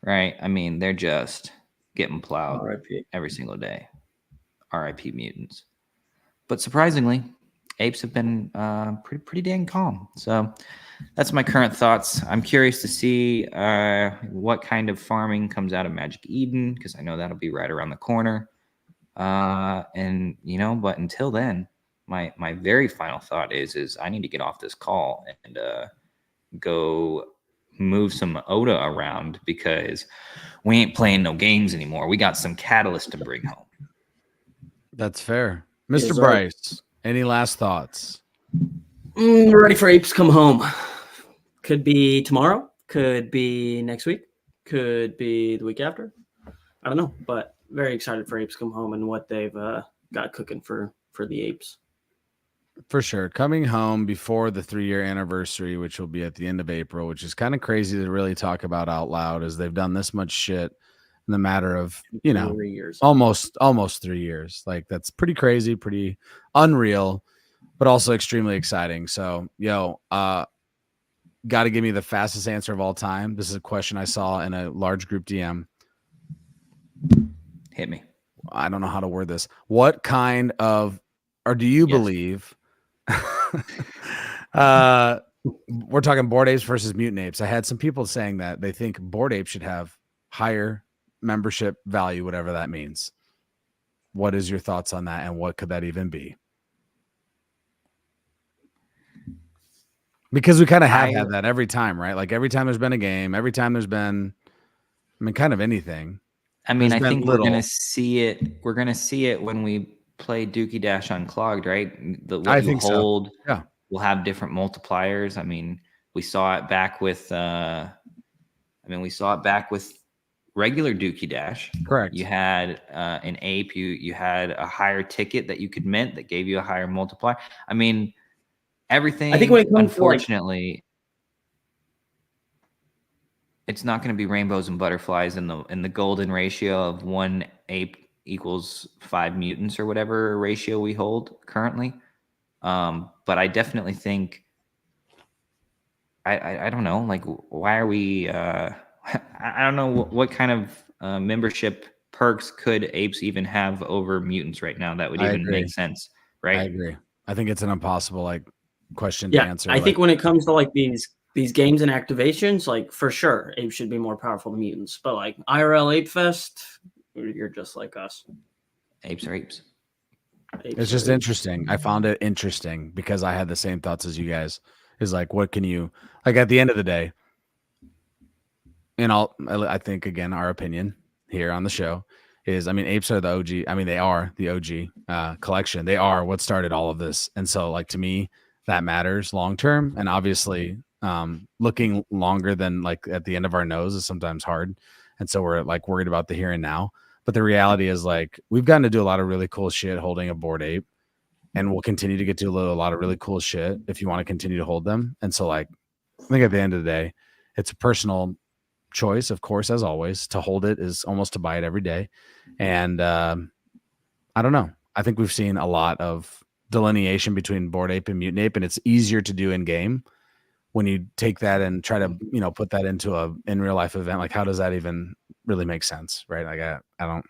Right? I mean, they're just getting plowed every single day. RIP mutants. But surprisingly, apes have been pretty dang calm. So that's my current thoughts. I'm curious to see what kind of farming comes out of Magic Eden, because I know that'll be right around the corner. And you know, but until then, my very final thought is I need to get off this call and go move some Oda around, because we ain't playing no games anymore. We got some catalyst to bring home. That's fair. Mr. Bryce, any last thoughts? Ready for Apes Come Home. Could be tomorrow, could be next week, could be the week after. I don't know, but very excited for Apes Come Home and what they've got cooking for the apes. For sure. Coming home before the 3-year anniversary, which will be at the end of April, which is kind of crazy to really talk about out loud, as they've done this much shit in the matter of, 3 years. almost 3 years. Like, that's pretty crazy, pretty unreal, but also extremely exciting. So, got to give me the fastest answer of all time. This is a question I saw in a large group DM. Hit me. I don't know how to word this. What kind of, or do you believe, we're talking Bored Apes versus Mutant Apes. I had some people saying that they think Bored Apes should have higher membership value, whatever that means. What is your thoughts on that, and what could that even be? Because we kind of have had that every time, right? Like, every time there's been a game, every time there's been, kind of anything. I mean, I think we're gonna see it. We're gonna see it when we play Dookie Dash Unclogged, right? I think so. Yeah, will have different multipliers. I mean, we saw it back with. We saw it back with regular Dookie Dash. Correct. You had an ape. You had a higher ticket that you could mint that gave you a higher multiplier. I mean, everything. I think when it comes, unfortunately, it's not going to be rainbows and butterflies in the golden ratio of 1 ape equals 5 mutants or whatever ratio we hold currently. But I definitely think I don't know, like, why are we I don't know what kind of membership perks could apes even have over mutants right now that would even make sense, right? I agree. I think it's an impossible question to answer. I think when it comes to these games and activations, like, for sure, apes should be more powerful than mutants. But like IRL Ape Fest, you're just like us. Apes are apes. It's just interesting. I found it interesting because I had the same thoughts as you guys. Is like, what can you, like, at the end of the day, and I think, again, our opinion here on the show is, apes are the OG. They are the OG collection. They are what started all of this. And so, like, to me, that matters long term. And obviously, looking longer than, like, at the end of our nose is sometimes hard. And so we're, like, worried about the here and now. But the reality is, like, we've gotten to do a lot of really cool shit holding a Bored Ape, and we'll continue to get to a lot of really cool shit if you want to continue to hold them. And so, like, I think at the end of the day, it's a personal choice, of course, as always. To hold it is almost to buy it every day. And I don't know. I think we've seen a lot of delineation between Bored Ape and Mutant Ape, and it's easier to do in game when you take that and try to, put that into a in real life event. Like, how does that even really make sense, right? Like, I don't.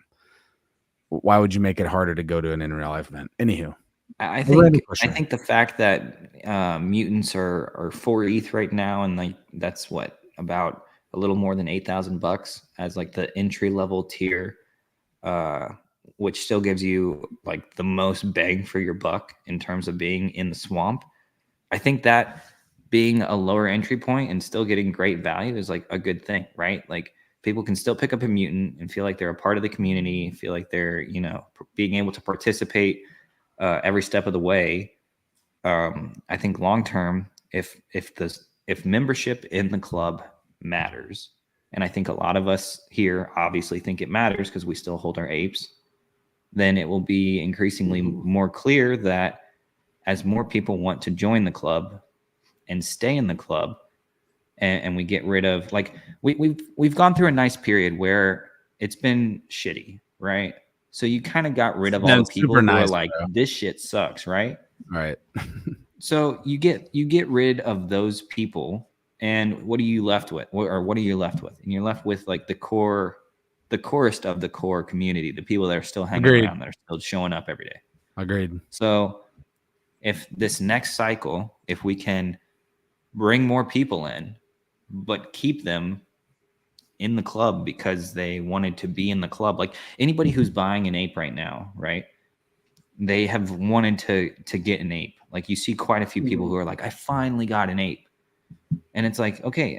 Why would you make it harder to go to an in real life event? Anywho, I think the fact that mutants are 4 ETH right now, and like that's what, about a little more than $8,000 as like the entry level tier, which still gives you like the most bang for your buck in terms of being in the swamp. I think that being a lower entry point and still getting great value is like a good thing, right? Like, people can still pick up a mutant and feel like they're a part of the community, feel like they're, being able to participate every step of the way. I think long term, if membership in the club matters, and I think a lot of us here obviously think it matters because we still hold our apes, then it will be increasingly more clear that as more people want to join the club and stay in the club, and we get rid of, like, we've gone through a nice period where it's been shitty, right? So you kind of got rid of all the people who are like, this shit sucks, right? Right. So you get rid of those people, and what are you left with? Or what are you left with? And you're left with like the chorus of the core community, the people that are still hanging around, that are still showing up every day. Agreed. So if this next cycle, if we can bring more people in, but keep them in the club because they wanted to be in the club. Like, anybody who's buying an ape right now, right? They have wanted to get an ape. Like, you see quite a few people who are like, I finally got an ape. And it's like, okay,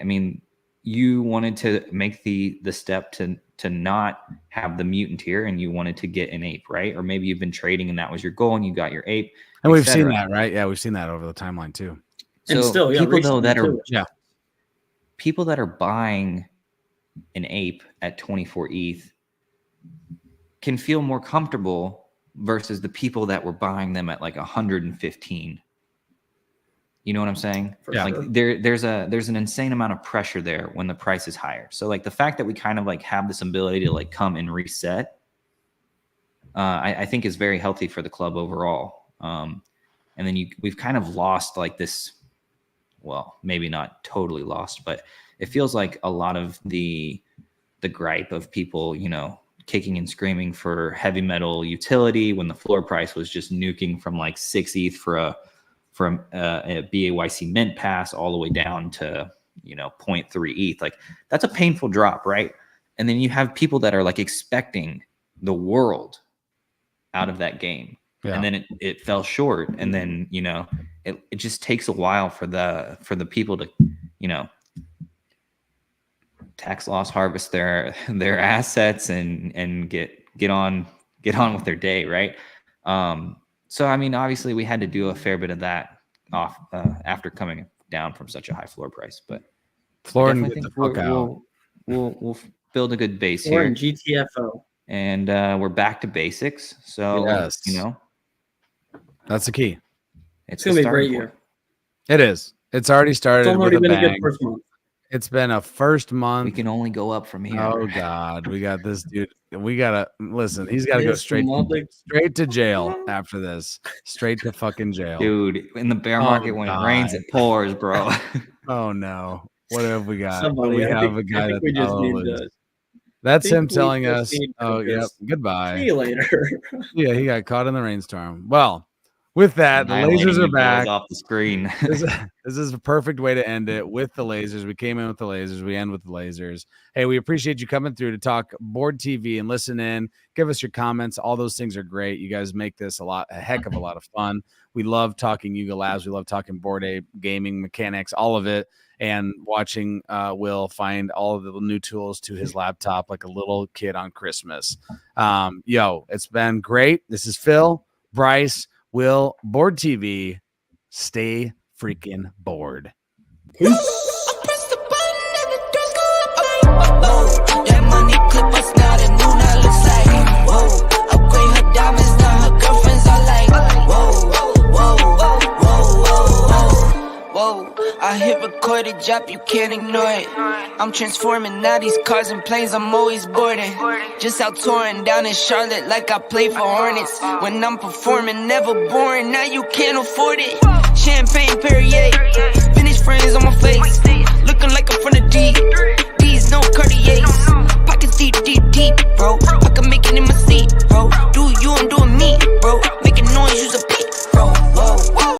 you wanted to make the step to not have the mutant here, and you wanted to get an ape, right? Or maybe you've been trading and that was your goal and you got your ape. And we've seen that, right? Yeah, we've seen that over the timeline too. So and still, people though that are people that are buying an ape at 24 ETH can feel more comfortable versus the people that were buying them at like 115. You know what I'm saying? Yeah. Like there's an insane amount of pressure there when the price is higher. So like the fact that we kind of like have this ability to like come and reset, I think is very healthy for the club overall. And then we've kind of lost like this, well, maybe not totally lost, but it feels like a lot of the gripe of people, you know, kicking and screaming for heavy metal utility when the floor price was just nuking from like 6 ETH for a BAYC mint pass all the way down to, you know, 0.3 ETH. Like that's a painful drop, right? And then you have people that are like expecting the world out of that game. Yeah. And then it fell short. And then, you know, it just takes a while for the people to, you know, tax loss harvest their assets and get on with their day, right? So I mean, obviously we had to do a fair bit of that off after coming down from such a high floor price, but floor and get the fuck out. We'll build a good base We're here in GTFO, and we're back to basics. So yes. You know, that's the key. It's gonna be a great year. It is. It's already started. It's already been a good first month. It's been a first month. We can only go up from here. Oh God, we got this dude. We gotta listen. He's got to go straight to jail after this. Straight to fucking jail, dude. In the bear market, when it rains, it pours, bro. Oh no, what have we got? Somebody, we have a guy we just need to. That's him telling us. Oh yep, goodbye. See you later. Yeah, he got caught in the rainstorm. Well. With that, the lasers are back off the screen. This is a perfect way to end it with the lasers. We came in with the lasers. We end with the lasers. Hey, we appreciate you coming through to talk board TV and listen in. Give us your comments. All those things are great. You guys make this a heck of a lot of fun. We love talking Yuga Labs. We love talking board A gaming mechanics, all of it, and watching Will find all of the new tools to his laptop like a little kid on Christmas. It's been great. This is Phil, Bryce, Will, Board TV. Stay freaking bored. That money clip us now, the new now looks like, whoa, upgrade her diamonds, now her girlfriends are like, whoa, I hit record a drop, you can't ignore it. I'm transforming now these cars and planes, I'm always boarding. Just out touring down in Charlotte like I play for Hornets. When I'm performing, never boring, now you can't afford it. Champagne Perrier, vintage friends on my